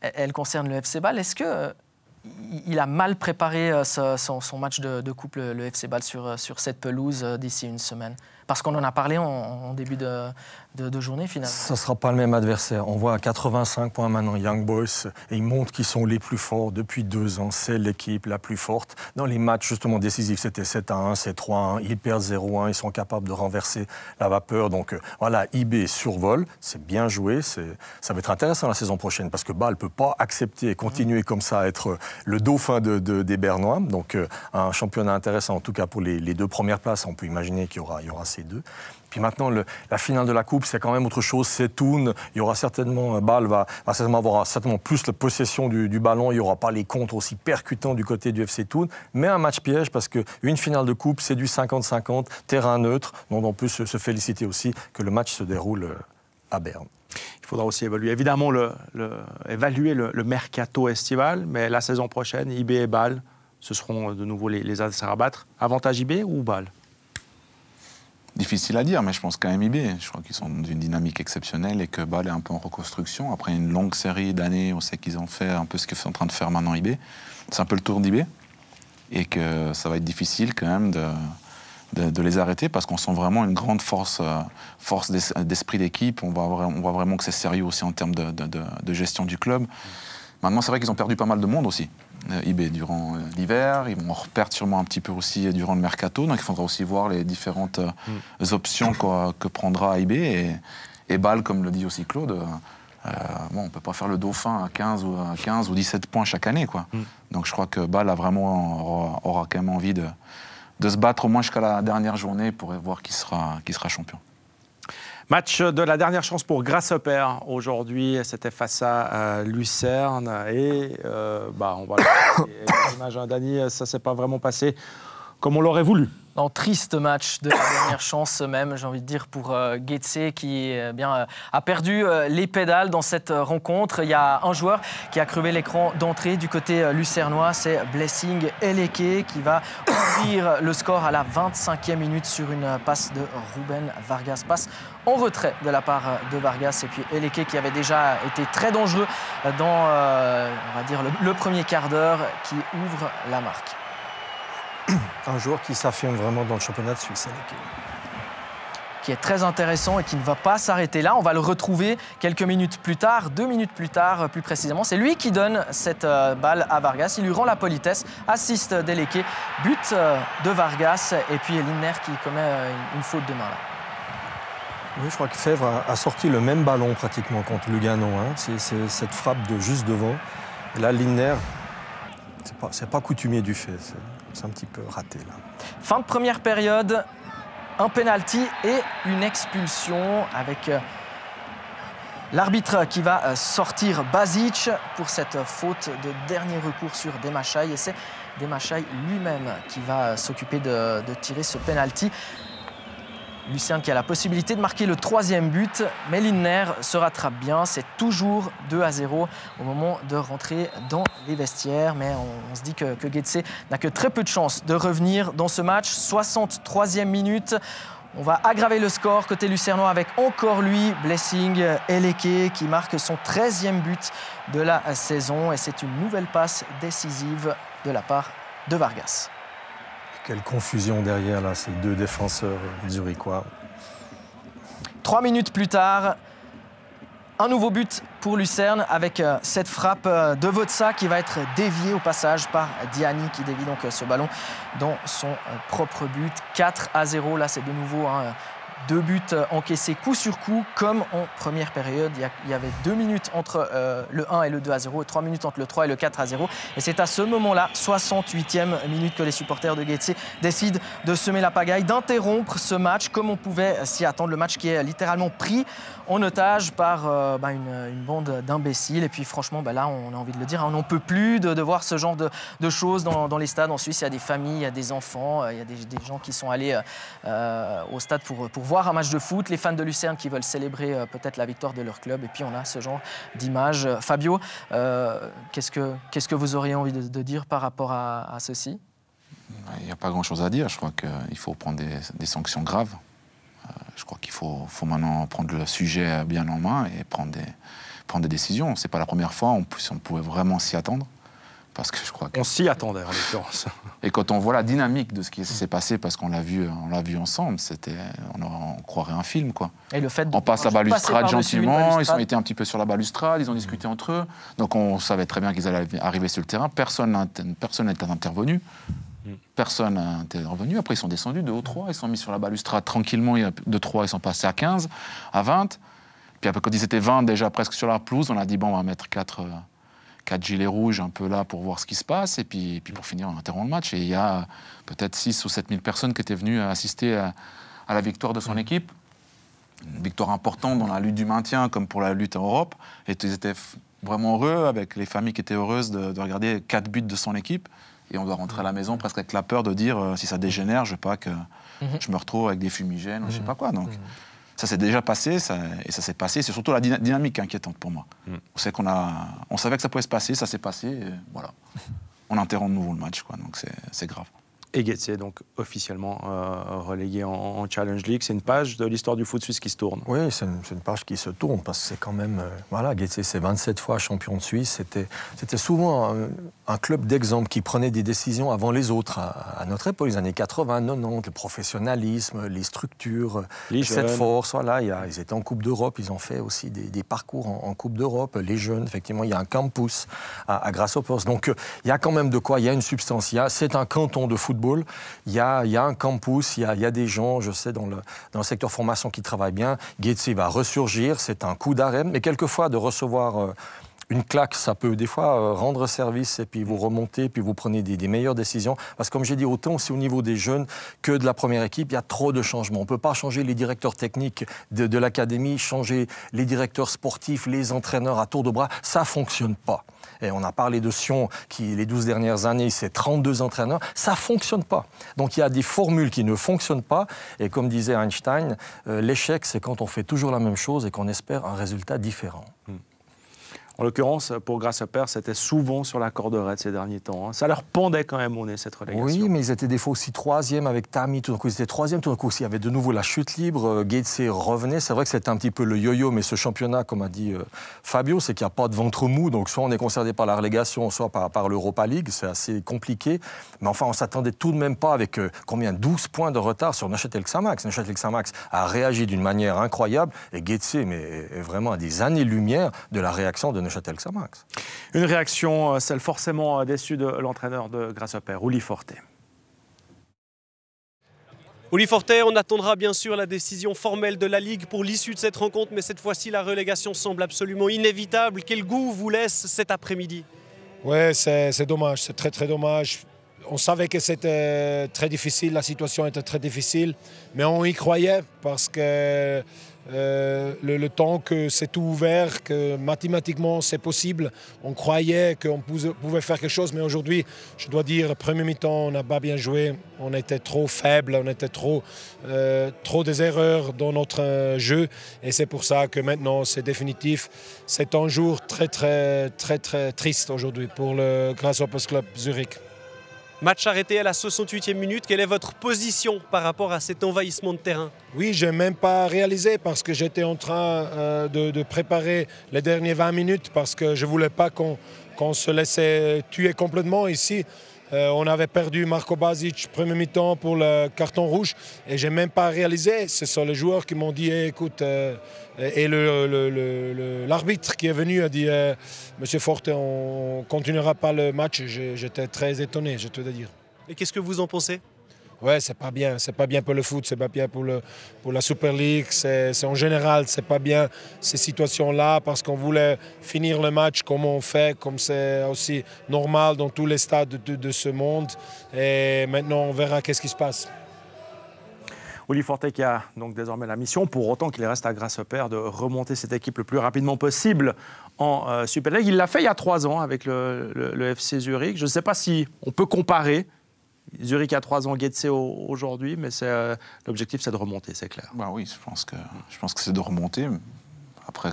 elle concerne le FC Bâle. Est-ce qu'il a mal préparé son match de coupe, le FC Bâle, sur cette pelouse d'ici une semaine? Parce qu'on en a parlé en début de journée, finalement. Ça ne sera pas le même adversaire. On voit à 85 points maintenant Young Boys, et ils montrent qu'ils sont les plus forts depuis 2 ans. C'est l'équipe la plus forte. Dans les matchs justement décisifs, c'était 7-1, c'est 3-1. Ils perdent 0-1, ils sont capables de renverser la vapeur. Donc voilà, IB survole, c'est bien joué. Ça va être intéressant la saison prochaine, parce que Bâle ne peut pas accepter et continuer comme ça à être le dauphin des Bernois. Donc un championnat intéressant, en tout cas pour les 2 premières places. On peut imaginer qu'il y aura ces 2. Puis maintenant, la finale de la Coupe, c'est quand même autre chose. C'est Thun. Il y aura certainement, Bâle va certainement avoir plus la possession du ballon. Il n'y aura pas les contres aussi percutants du côté du FC Thun. Mais un match piège, parce qu'une finale de Coupe, c'est du 50-50, terrain neutre. Donc on peut se féliciter aussi que le match se déroule à Berne. Il faudra aussi évaluer, évidemment, évaluer le mercato estival. Mais la saison prochaine, IB et Bâle, ce seront de nouveau les adversaires à battre. Avantage IB ou Bâle? Difficile à dire, mais je pense quand même IB. Je crois qu'ils sont dans une dynamique exceptionnelle et que Bâle est un peu en reconstruction. Après une longue série d'années, on sait qu'ils ont fait un peu ce qu'ils sont en train de faire maintenant IB. C'est un peu le tour d'IB. Et que ça va être difficile quand même de les arrêter, parce qu'on sent vraiment une grande force d'esprit d'équipe. On voit vraiment que c'est sérieux aussi en termes de gestion du club. Maintenant, c'est vrai qu'ils ont perdu pas mal de monde aussi, IB, durant l'hiver. Ils vont en reperdre sûrement un petit peu aussi durant le mercato. Donc il faudra aussi voir les différentes options que prendra IB. Et Bâle, comme le dit aussi Claude, on ne peut pas faire le dauphin à 15 ou 17 points chaque année, quoi. Donc je crois que Bâle aura quand même envie de se battre au moins jusqu'à la dernière journée pour voir qui sera champion. Match de la dernière chance pour Grasshopper aujourd'hui, c'était face à Lucerne et on va l'image, Dany, ça ne s'est pas vraiment passé comme on l'aurait voulu. Un triste match de la dernière chance même, j'ai envie de dire, pour Getse qui a perdu les pédales dans cette rencontre. Il y a un joueur qui a crevé l'écran d'entrée du côté lucernois, c'est Blessing Eleke qui va ouvrir le score à la 25e minute sur une passe de Ruben Vargas. Passe en retrait de la part de Vargas, et puis Eleke qui avait déjà été très dangereux dans on va dire le premier quart d'heure, qui ouvre la marque. Un joueur qui s'affirme vraiment dans le championnat de Suisse. Qui est très intéressant et qui ne va pas s'arrêter là. On va le retrouver quelques minutes plus tard, 2 minutes plus tard plus précisément. C'est lui qui donne cette balle à Vargas. Il lui rend la politesse, assiste d'Eleke, but de Vargas, et puis Lindner qui commet une faute de main là. Oui, je crois que Fèvre a sorti le même ballon pratiquement contre Lugano. C'est cette frappe de juste devant. Et là, Lindner, c'est pas coutumier du fait. C'est un petit peu raté là. Fin de première période, un penalty et une expulsion avec l'arbitre qui va sortir Basic pour cette faute de dernier recours sur Demachaï. Et c'est Demachaï lui-même qui va s'occuper de tirer ce penalty. Lucerne qui a la possibilité de marquer le 3e but, mais Lindner se rattrape bien. C'est toujours 2-0 au moment de rentrer dans les vestiaires. Mais on se dit que Getse n'a que très peu de chances de revenir dans ce match. 63e minute. On va aggraver le score côté lucernois avec encore lui, Blessing Eleke, qui marque son 13e but de la saison. Et c'est une nouvelle passe décisive de la part de Vargas. Quelle confusion derrière, là, ces 2 défenseurs zurichois. 3 minutes plus tard, Un nouveau but pour Lucerne avec cette frappe de Votsa qui va être déviée au passage par Diani qui dévie donc ce ballon dans son propre but. 4-0, là c'est de nouveau 2 buts encaissés coup sur coup comme en première période. Il y avait 2 minutes entre le 1 et le 2-0 et 3 minutes entre le 3 et le 4-0. Et c'est à ce moment-là, 68e minute, que les supporters de Getse décident de semer la pagaille, d'interrompre ce match comme on pouvait s'y attendre. Le match qui est littéralement pris en otage par une bande d'imbéciles. Et puis franchement, là, on a envie de le dire, on n'en peut plus de voir ce genre de choses dans les stades. En Suisse, il y a des familles, il y a des enfants, il y a des gens qui sont allés au stade pour voir un match de foot, les fans de Lucerne qui veulent célébrer peut-être la victoire de leur club, et puis on a ce genre d'image. Fabio, qu'est-ce que vous auriez envie de dire par rapport à ceci? Il n'y a pas grand-chose à dire. Je crois qu'il faut prendre des sanctions graves. Je crois qu'il faut maintenant prendre le sujet bien en main et prendre des décisions. Ce n'est pas la première fois, on pouvait vraiment s'y attendre. Parce que je crois on s'y attendait en l'occurrence. Et quand on voit la dynamique de ce qui s'est passé, parce qu'on l'a vu ensemble, on croirait un film, quoi. Et le fait on passe la balustrade gentiment, ils ont été un petit peu sur la balustrade, ils ont discuté entre eux, donc on savait très bien qu'ils allaient arriver sur le terrain. Personne n'était intervenu. Personne n'a intervenu. Après, ils sont descendus 2 ou 3, ils sont mis sur la balustrade tranquillement. De 3, ils sont passés à 15, à 20. Puis après, quand ils étaient 20 déjà presque sur la pelouse, on a dit bon, on va mettre 4 gilets rouges un peu là pour voir ce qui se passe, et puis pour finir on interrompt le match. Et il y a peut-être 6 ou 7 000 personnes qui étaient venues assister à la victoire de son équipe. Une victoire importante dans la lutte du maintien comme pour la lutte en Europe. Et ils étaient vraiment heureux, avec les familles qui étaient heureuses de regarder 4 buts de son équipe. Et on doit rentrer à la maison presque avec la peur de dire si ça dégénère, je ne veux pas que je me retrouve avec des fumigènes ou je ne sais pas quoi. Donc, ça s'est déjà passé, et ça s'est passé. C'est surtout la dynamique inquiétante pour moi. On savait que ça pouvait se passer, ça s'est passé, et voilà. On interrompt de nouveau le match, quoi, donc c'est grave. Et Getse est donc officiellement relégué en Challenge League. C'est une page de l'histoire du foot suisse qui se tourne. Oui, c'est une page qui se tourne, parce que c'est quand même... Getse, c'est 27 fois champion de Suisse. C'était souvent un club d'exemple qui prenait des décisions avant les autres. À notre époque, les années 80, 90, le professionnalisme, les structures, cette force. Voilà, ils étaient en Coupe d'Europe, ils ont fait aussi des parcours en Coupe d'Europe. Les jeunes, effectivement, il y a un campus à Grasshoppers. Donc, il y a quand même de quoi, il y a une substance. C'est un canton de football. Il y a un campus, il y a des gens, je sais, dans le secteur formation qui travaillent bien. Getse va ressurgir, c'est un coup d'arrêt. Mais quelquefois, de recevoir une claque, ça peut des fois rendre service, et puis vous remontez, puis vous prenez des meilleures décisions. Parce que comme j'ai dit, autant aussi au niveau des jeunes que de la première équipe, il y a trop de changements. On ne peut pas changer les directeurs techniques de l'académie, changer les directeurs sportifs, les entraîneurs à tour de bras. Ça ne fonctionne pas. Et on a parlé de Sion, qui, les 12 dernières années, c'est 32 entraîneurs. Ça ne fonctionne pas. Donc il y a des formules qui ne fonctionnent pas. Et comme disait Einstein, l'échec, c'est quand on fait toujours la même chose et qu'on espère un résultat différent. En l'occurrence, pour Grasshoppers, c'était souvent sur la corde raide ces derniers temps. Ça leur pendait quand même au nez, cette relégation. Oui, mais ils étaient des fois aussi 3e avec Tami. Tout d'un coup, ils étaient 3e. Tout d'un coup, il y avait de nouveau la chute libre. Getse revenait. C'est vrai que c'était un petit peu le yo-yo, mais ce championnat, comme a dit Fabio, c'est qu'il n'y a pas de ventre mou. Donc, soit on est concerné par la relégation, soit par l'Europa League. C'est assez compliqué. Mais enfin, on ne s'attendait tout de même pas avec 12 points de retard sur Neuchâtel Xamax. Neuchâtel Xamax a réagi d'une manière incroyable. Et Getse est vraiment à des années-lumière de la réaction de Neuchâtel Xamax. Une réaction, celle forcément déçue de l'entraîneur de Grasshoppers, Uli Forte. Uli Forte, on attendra bien sûr la décision formelle de la Ligue pour l'issue de cette rencontre, mais cette fois-ci la relégation semble absolument inévitable. Quel goût vous laisse cet après-midi? Oui, c'est dommage, c'est très très dommage. On savait que c'était très difficile, la situation était très difficile, mais on y croyait parce que le temps que c'est tout ouvert, que mathématiquement c'est possible, on croyait qu'on pouvait faire quelque chose, mais aujourd'hui, je dois dire, premier mi-temps, on n'a pas bien joué, on était trop faible, on était trop des erreurs dans notre jeu, et c'est pour ça que maintenant c'est définitif. C'est un jour très très très très triste aujourd'hui pour le Grasshoppers Club Zurich. Match arrêté à la 68e minute. Quelle est votre position par rapport à cet envahissement de terrain? Oui, je n'ai même pas réalisé parce que j'étais en train de préparer les dernières 20 minutes parce que je ne voulais pas qu'on se laissait tuer complètement ici. On avait perdu Marko Basic premier mi-temps pour le carton rouge et je n'ai même pas réalisé. Ce sont les joueurs qui m'ont dit écoute, et l'arbitre qui est venu a dit Monsieur Forte, on ne continuera pas le match. J'étais très étonné, je te dois dire. Et qu'est-ce que vous en pensez? Ouais, c'est pas bien pour le foot, c'est pas bien pour la Super League, c'est en général, c'est pas bien ces situations-là parce qu'on voulait finir le match comme on fait, comme c'est aussi normal dans tous les stades de ce monde. Et maintenant, on verra qu'est-ce qui se passe. Uli Forte qui a donc désormais la mission, pour autant qu'il reste à Grasshopper, de remonter cette équipe le plus rapidement possible en Super League. Il l'a fait il y a 3 ans avec le FC Zurich. Je ne sais pas si on peut comparer. Zurich a 3 ans, Getse aujourd'hui, mais l'objectif c'est de remonter, c'est clair. Bah oui, je pense que c'est de remonter. Après,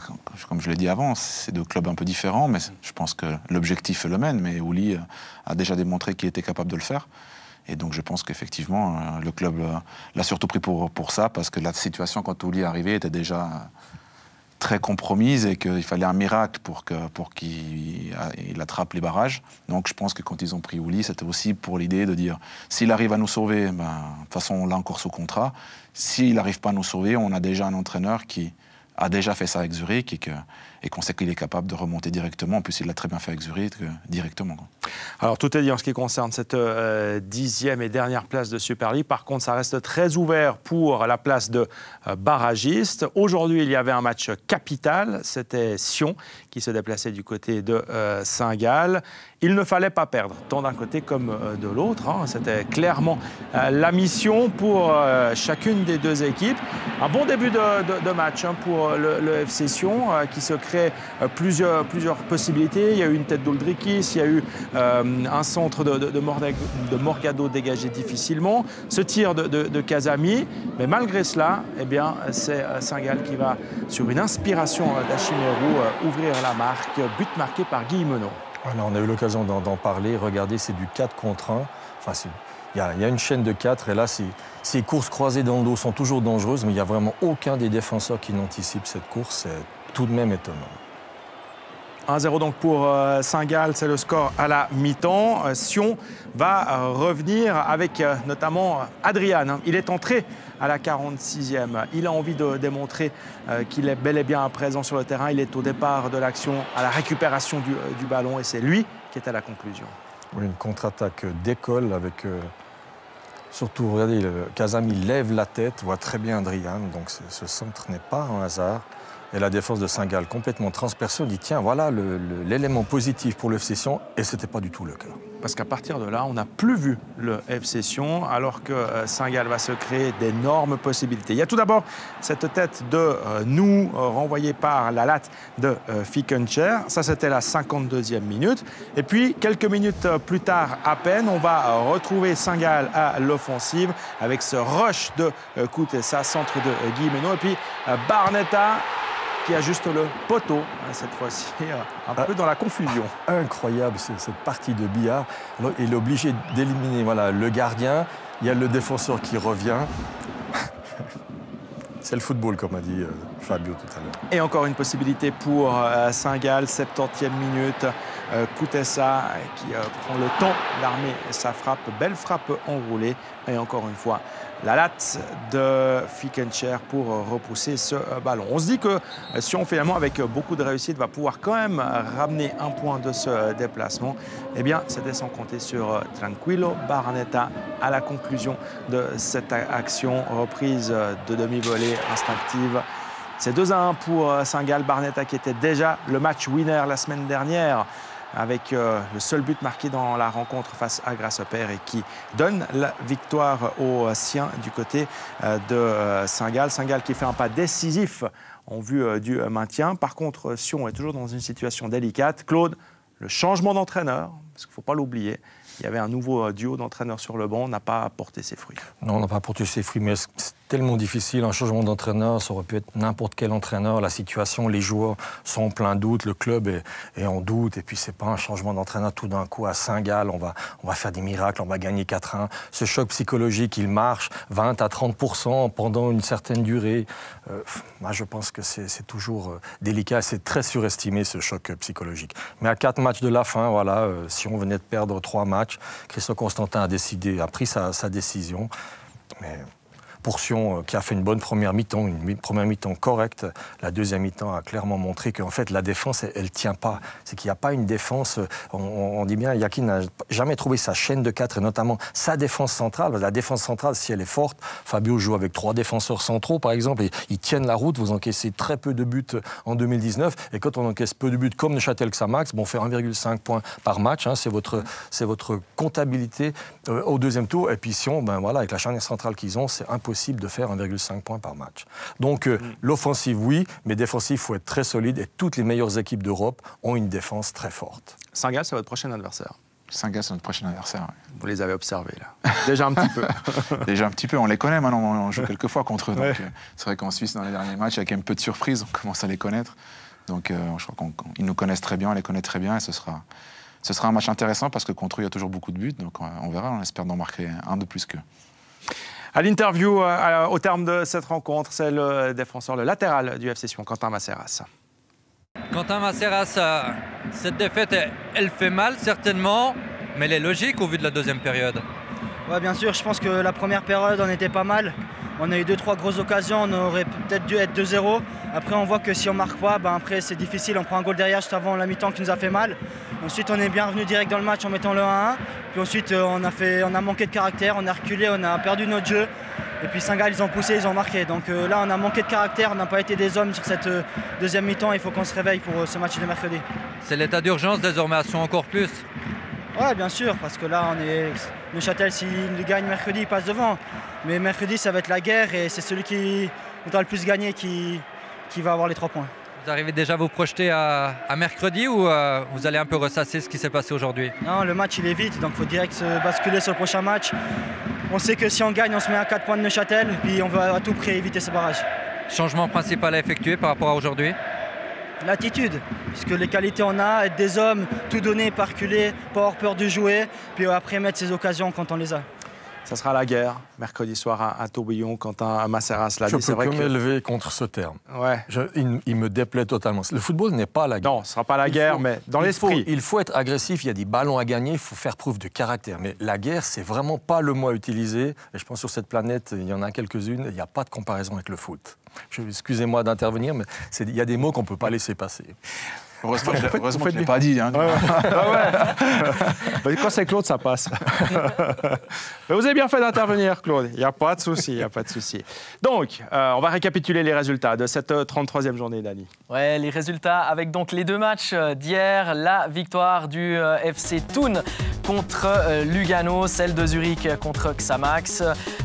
comme je l'ai dit avant, c'est 2 clubs un peu différents, mais je pense que l'objectif est le même. Mais Uli a déjà démontré qu'il était capable de le faire. Et donc je pense qu'effectivement, le club l'a surtout pris pour ça, parce que la situation, quand Uli est arrivé, était déjà très compromise et qu'il fallait un miracle pour qu'il attrape les barrages. Donc je pense que quand ils ont pris Uli, c'était aussi pour l'idée de dire s'il arrive à nous sauver, de toute façon on l'a encore sous contrat. S'il n'arrive pas à nous sauver, on a déjà un entraîneur qui a déjà fait ça avec Zurich et qu'on sait qu'il est capable de remonter directement. En plus, il l'a très bien fait avec Zurich directement. Alors, tout est dit en ce qui concerne cette 10e et dernière place de Super League. Par contre, ça reste très ouvert pour la place de barragiste. Aujourd'hui, il y avait un match capital. C'était Sion qui se déplaçait du côté de Saint-Gall. Il ne fallait pas perdre, tant d'un côté comme de l'autre. C'était clairement la mission pour chacune des 2 équipes. Un bon début de match pour le FC Sion qui se crée plusieurs possibilités. Il y a eu une tête d'Oldrikis, il y a eu un centre de Morgado dégagé difficilement, ce tir de Casami. Mais malgré cela, eh bien, c'est Saint-Gall qui va, sur une inspiration d'Achimeru, ouvrir la marque. But marqué par Guy Menot. Alors, on a eu l'occasion d'en parler. Regardez, c'est du 4 contre 1. Enfin, il y a une chaîne de 4 et là, ces courses croisées dans le dos sont toujours dangereuses, mais il n'y a vraiment aucun des défenseurs qui n'anticipe cette course. C'est tout de même étonnant. 1-0 donc pour Saint-Gall, c'est le score à la mi-temps. Sion va revenir avec notamment Adrian. Il est entré à la 46e. Il a envie de démontrer qu'il est bel et bien présent sur le terrain. Il est au départ de l'action, à la récupération du ballon et c'est lui qui est à la conclusion. Oui, une contre-attaque d'école avec... surtout, regardez, Casami lève la tête, voit très bien Adrian. Donc ce centre n'est pas un hasard. Et la défense de Saint-Gall complètement transpercée, on dit tiens, voilà l'élément positif pour le FC Sion, et ce n'était pas du tout le cas. Parce qu'à partir de là, on n'a plus vu le FC Sion, alors que Saint-Gall va se créer d'énormes possibilités. Il y a tout d'abord cette tête de nous renvoyée par la latte de Fickencher. Ça, c'était la 52e minute. Et puis, quelques minutes plus tard à peine, on va retrouver Saint-Gall à l'offensive avec ce rush de Koutessa, centre de Guy Menot. Et puis, Barnetta qui ajuste le poteau, cette fois-ci, un peu dans la confusion. Incroyable cette partie de billard. Alors, il est obligé d'éliminer le gardien. Il y a le défenseur qui revient. C'est le football, comme a dit Fabio tout à l'heure. Et encore une possibilité pour Saint-Gall, 70e minute. Koutessa qui prend le temps d'armer sa frappe. Belle frappe enroulée. Et encore une fois, la latte de Fickencher pour repousser ce ballon. On se dit que Sion, finalement, avec beaucoup de réussite, va pouvoir quand même ramener un point de ce déplacement. Eh bien, c'était sans compter sur Tranquillo Barnetta à la conclusion de cette action. Reprise de demi-volée instinctive. C'est 2-1 pour Saint-Gall. Barnetta qui était déjà le match winner la semaine dernière, avec le seul but marqué dans la rencontre face à Grasshopper et qui donne la victoire aux siens du côté de Saint-Gall. Saint-Gall qui fait un pas décisif en vue du maintien. Par contre, Sion est toujours dans une situation délicate. Claude, le changement d'entraîneur, parce qu'il ne faut pas l'oublier, il y avait un nouveau duo d'entraîneurs sur le banc, n'a pas porté ses fruits. Non, on n'a pas porté ses fruits, mais c'est tellement difficile. Un changement d'entraîneur, ça aurait pu être n'importe quel entraîneur. La situation, les joueurs sont en plein doute, le club est en doute. Et puis, c'est pas un changement d'entraîneur tout d'un coup à Saint-Gall. On va faire des miracles, on va gagner 4-1. Ce choc psychologique, il marche 20 à 30% pendant une certaine durée. Moi, je pense que c'est toujours délicat. C'est très surestimé, ce choc psychologique. Mais à 4 matchs de la fin, si on venait de perdre 3 matchs, match. Christophe Constantin a pris sa décision. Mais pour Sion, qui a fait une bonne première mi-temps, une première mi-temps correcte, la deuxième mi-temps a clairement montré qu'en fait la défense, elle ne tient pas. C'est qu'il n'y a pas une défense, on dit bien, Yakin n'a jamais trouvé sa chaîne de 4 et notamment sa défense centrale. La défense centrale, si elle est forte, Fabio joue avec 3 défenseurs centraux par exemple, et ils tiennent la route, vous encaissez très peu de buts en 2019, et quand on encaisse peu de buts comme Neuchâtel-Xamax, on fait 1,5 points par match, hein, c'est votre comptabilité au deuxième tour, et puis Sion, ben voilà, avec la charnière centrale qu'ils ont, c'est impossible de faire 1,5 points par match. Donc l'offensive, oui, mais défensive, il faut être très solide et toutes les meilleures équipes d'Europe ont une défense très forte. Saint-Gall, c'est votre prochain adversaire. Saint-Gall, c'est notre prochain adversaire. Ouais. Vous les avez observés, là. Déjà un petit peu. Déjà un petit peu, on les connaît maintenant, on joue quelques fois contre eux. Ouais. C'est vrai qu'en Suisse, dans les derniers matchs, il y a quand même peu de surprises, on commence à les connaître. Donc je crois qu'ils nous connaissent très bien, on les connaît très bien et ce sera un match intéressant parce que contre eux, il y a toujours beaucoup de buts. Donc on verra, on espère d'en marquer un de plus qu'eux. À l'interview, au terme de cette rencontre, c'est le défenseur, le latéral du FC Sion, Quentin Masseras. Quentin Masseras, cette défaite, elle fait mal certainement, mais elle est logique au vu de la deuxième période. Ouais, bien sûr, je pense que la première période, on était pas mal. On a eu 2-3 grosses occasions, on aurait peut-être dû être 2-0. Après, on voit que si on marque pas, ben après c'est difficile. On prend un goal derrière juste avant la mi-temps qui nous a fait mal. Ensuite, on est bien revenu direct dans le match en mettant le 1-1. Puis ensuite, on a manqué de caractère, on a reculé, on a perdu notre jeu. Et puis Saint-Gall, ils ont poussé, ils ont marqué. Donc là, on a manqué de caractère, on n'a pas été des hommes sur cette deuxième mi-temps. Il faut qu'on se réveille pour ce match de mercredi. C'est l'état d'urgence désormais à Sion encore plus. Ouais, bien sûr, parce que là, Neuchâtel, s'il gagne mercredi, il passe devant. Mais mercredi, ça va être la guerre et c'est celui qui voudra le plus gagner qui va avoir les 3 points. Vous arrivez déjà à vous projeter à mercredi ou vous allez un peu ressasser ce qui s'est passé aujourd'hui? Non, le match, il est vite, donc il faut direct se basculer sur le prochain match. On sait que si on gagne, on se met à 4 points de Neuchâtel, puis on va à tout prix éviter ce barrage. Changement principal à effectuer par rapport à aujourd'hui? L'attitude, puisque les qualités on a, être des hommes, tout donner, pas reculer, pas avoir peur de jouer, puis après mettre ses occasions quand on les a. Ça sera la guerre, mercredi soir à Tourbillon, Quentin Masseras l'a dit. Je peux m'élever contre ce terme. Ouais. Il me déplaît totalement. Le football n'est pas la guerre. Non, ce ne sera pas la guerre, mais dans l'esprit. Il faut être agressif, il y a des ballons à gagner, il faut faire preuve de caractère. Mais la guerre, c'est vraiment pas le mot à utiliser. Et je pense que sur cette planète, il y en a quelques-unes, il n'y a pas de comparaison avec le foot. Excusez-moi d'intervenir, mais il y a des mots qu'on ne peut pas laisser passer. Heureusement que je ne l'ai pas dit. Hein. Ouais. Quand c'est Claude, ça passe. Mais vous avez bien fait d'intervenir, Claude. Il n'y a pas de souci, Donc, on va récapituler les résultats de cette 33e journée, Dani. Ouais, les résultats avec donc les 2 matchs d'hier. La victoire du FC Thun contre Lugano, celle de Zurich contre Xamax.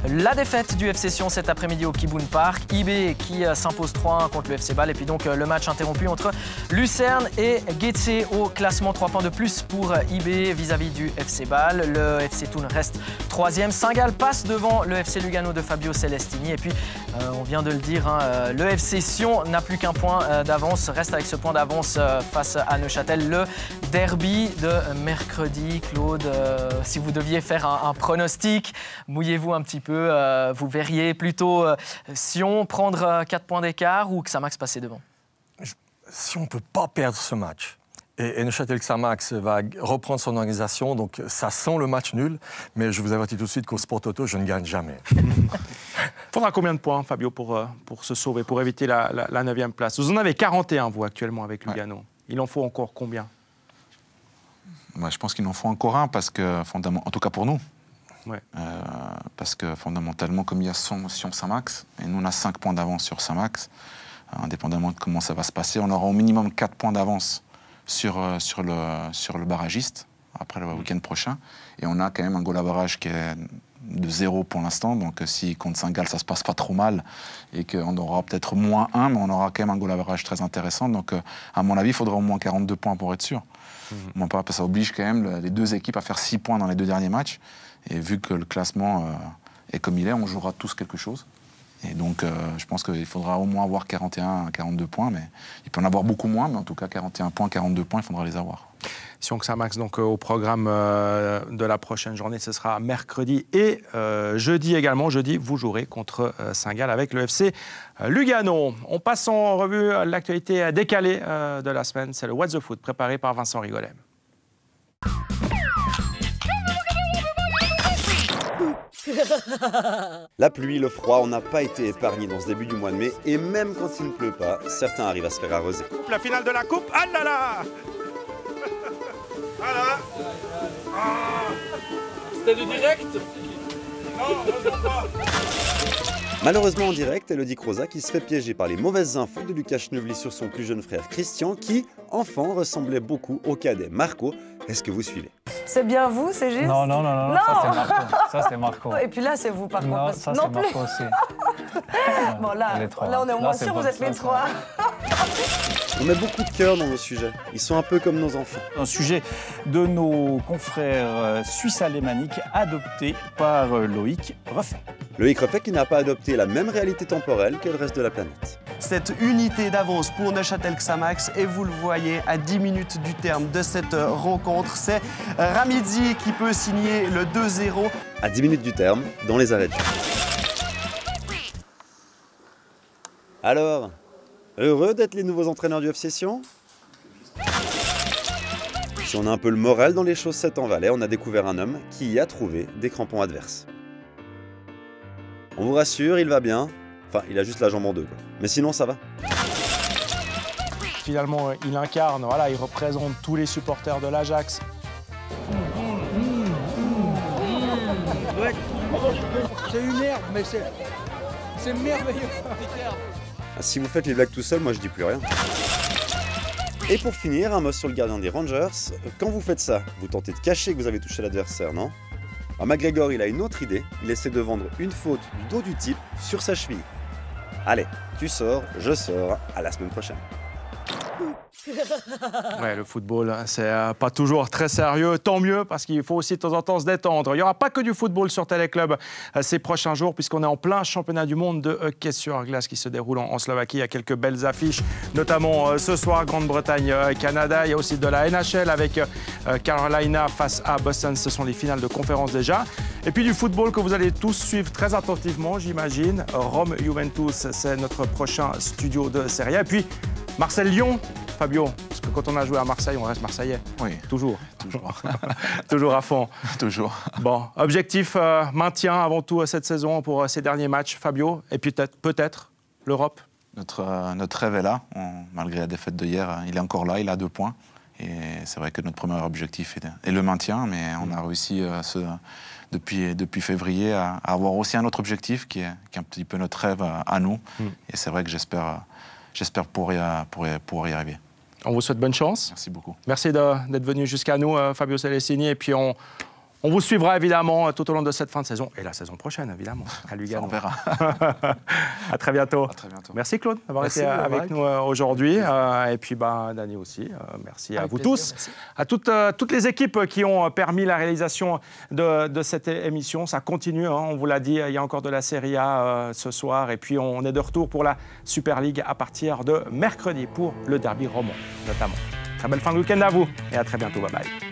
La défaite du FC Sion cet après-midi au Kibun Park. IB qui s'impose 3-1 contre le FC Bâle. Et puis donc le match interrompu entre Lucerne et Getse au classement. 3 points de plus pour IB vis-à-vis du FC Bâle. Le FC Thun reste 3e. Saint-Gall passe devant le FC Lugano de Fabio Celestini. Et puis, on vient de le dire, hein, le FC Sion n'a plus qu'un point d'avance, reste avec ce point d'avance face à Neuchâtel. Le derby de mercredi, Claude, si vous deviez faire un pronostic, mouillez-vous un petit peu, vous verriez plutôt Sion prendre 4 points d'écart ou Xamax passer devant? Si on ne peut pas perdre ce match, et Neuchâtel-Xamax va reprendre son organisation, donc ça sent le match nul, mais je vous avertis tout de suite qu'au Sport Auto, je ne gagne jamais. Il faudra combien de points, Fabio, pour se sauver, pour éviter la 9e place? Vous en avez 41, vous, actuellement, avec Lugano. Ouais. Il en faut encore combien? Je pense qu'il en faut encore un, parce que, en tout cas pour nous. Ouais. Parce que fondamentalement, comme il y a Sion-Xamax, et nous on a 5 points d'avance sur Xamax, indépendamment de comment ça va se passer, on aura au minimum 4 points d'avance sur le barragiste, après le week-end prochain. Et on a quand même un goal average qui est de 0 pour l'instant. Donc si contre Saint-Gall, ça ne se passe pas trop mal et qu'on aura peut-être moins 1, mais on aura quand même un goal average très intéressant. Donc à mon avis, il faudra au moins 42 points pour être sûr. Parce que ça oblige quand même les 2 équipes à faire 6 points dans les 2 derniers matchs. Et vu que le classement est comme il est, on jouera tous quelque chose. Et donc, je pense qu'il faudra au moins avoir 41, 42 points, mais il peut en avoir beaucoup moins, mais en tout cas 41 points, 42 points, il faudra les avoir. Sion-Xamax, donc au programme de la prochaine journée, ce sera mercredi et jeudi également. Jeudi, vous jouerez contre Saint-Gall avec le FC Lugano. On passe en revue l'actualité décalée de la semaine. C'est le What the Foot, préparé par Vincent Rigolet. La pluie, le froid, on n'a pas été épargné dans ce début du mois de mai. Et même quand il ne pleut pas, certains arrivent à se faire arroser. La finale de la coupe, ah là là. Voilà. C'était du direct? Non, heureusement pas. Malheureusement en direct, Elodie Croza qui se fait piéger par les mauvaises infos de Lucas Schnevely sur son plus jeune frère Christian qui, enfant, ressemblait beaucoup au cadet Marco. Est-ce que vous suivez? C'est bien vous, c'est juste? Non, non, non, non, ça c'est Marco. Ça c'est Marco. Et puis là, c'est vous par contre. Non, ça c'est Marco aussi. Bon là, on est au moins sûr, vous êtes les trois. On met beaucoup de cœur dans nos sujets. Ils sont un peu comme nos enfants. Un sujet de nos confrères suisses alémaniques adopté par Loïc Refait. Loïc Refait qui n'a pas adopté la même réalité temporelle que le reste de la planète. Cette unité d'avance pour Neuchâtel-Xamax et vous le voyez à 10 minutes du terme de cette rencontre, c'est Ramizzi qui peut signer le 2-0. À 10 minutes du terme, dans les arrêts de jeu. Alors, heureux d'être les nouveaux entraîneurs du FC Sion? Si on a un peu le moral dans les chaussettes en Valais, on a découvert un homme qui y a trouvé des crampons adverses. On vous rassure, il va bien. Enfin, il a juste la jambe en deux, quoi. Mais sinon, ça va. Finalement, il incarne, voilà, il représente tous les supporters de l'Ajax. Ouais. C'est une herbe, mais c'est merveilleux. Si vous faites les blagues tout seul, moi je dis plus rien. Et pour finir, un mot sur le gardien des Rangers. Quand vous faites ça, vous tentez de cacher que vous avez touché l'adversaire, non? McGregor, il a une autre idée. Il essaie de vendre une faute du dos du type sur sa cheville. Allez, tu sors, je sors. À la semaine prochaine. Ouais, le football, c'est pas toujours très sérieux. Tant mieux, parce qu'il faut aussi de temps en temps se détendre. Il n'y aura pas que du football sur Téléclub ces prochains jours, puisqu'on est en plein championnat du monde de hockey sur glace qui se déroule en Slovaquie. Il y a quelques belles affiches, notamment ce soir, Grande-Bretagne-Canada. Il y a aussi de la NHL avec Carolina face à Boston. Ce sont les finales de conférence déjà. Et puis du football que vous allez tous suivre très attentivement, j'imagine. Rome-Juventus, c'est notre prochain studio de Serie A. Et puis Marseille-Lyon. Fabio, parce que quand on a joué à Marseille, on reste Marseillais. Oui. Toujours. Toujours. Toujours à fond. Toujours. Bon, objectif maintien avant tout cette saison pour ces derniers matchs, Fabio. Et puis peut-être l'Europe. Notre rêve est là. Malgré la défaite de hier, il est encore là, il a 2 points. Et c'est vrai que notre premier objectif est le maintien, mais on a réussi depuis février à avoir aussi un autre objectif qui est un petit peu notre rêve à nous. Et c'est vrai que j'espère pouvoir y arriver. On vous souhaite bonne chance. Merci beaucoup. Merci d'être venu jusqu'à nous, Fabio Celestini. Et puis on vous suivra évidemment tout au long de cette fin de saison et la saison prochaine, évidemment, à Lugano. On verra. À très bientôt. À très bientôt. Merci Claude d'avoir été avec nous aujourd'hui. Et puis Dani aussi. Merci à vous tous. Merci. À toutes les équipes qui ont permis la réalisation de cette émission. Ça continue, hein, on vous l'a dit, il y a encore de la Serie A ce soir. Et puis on est de retour pour la Super League à partir de mercredi pour le derby roman notamment. Très belle fin de week-end à vous et à très bientôt. Bye bye.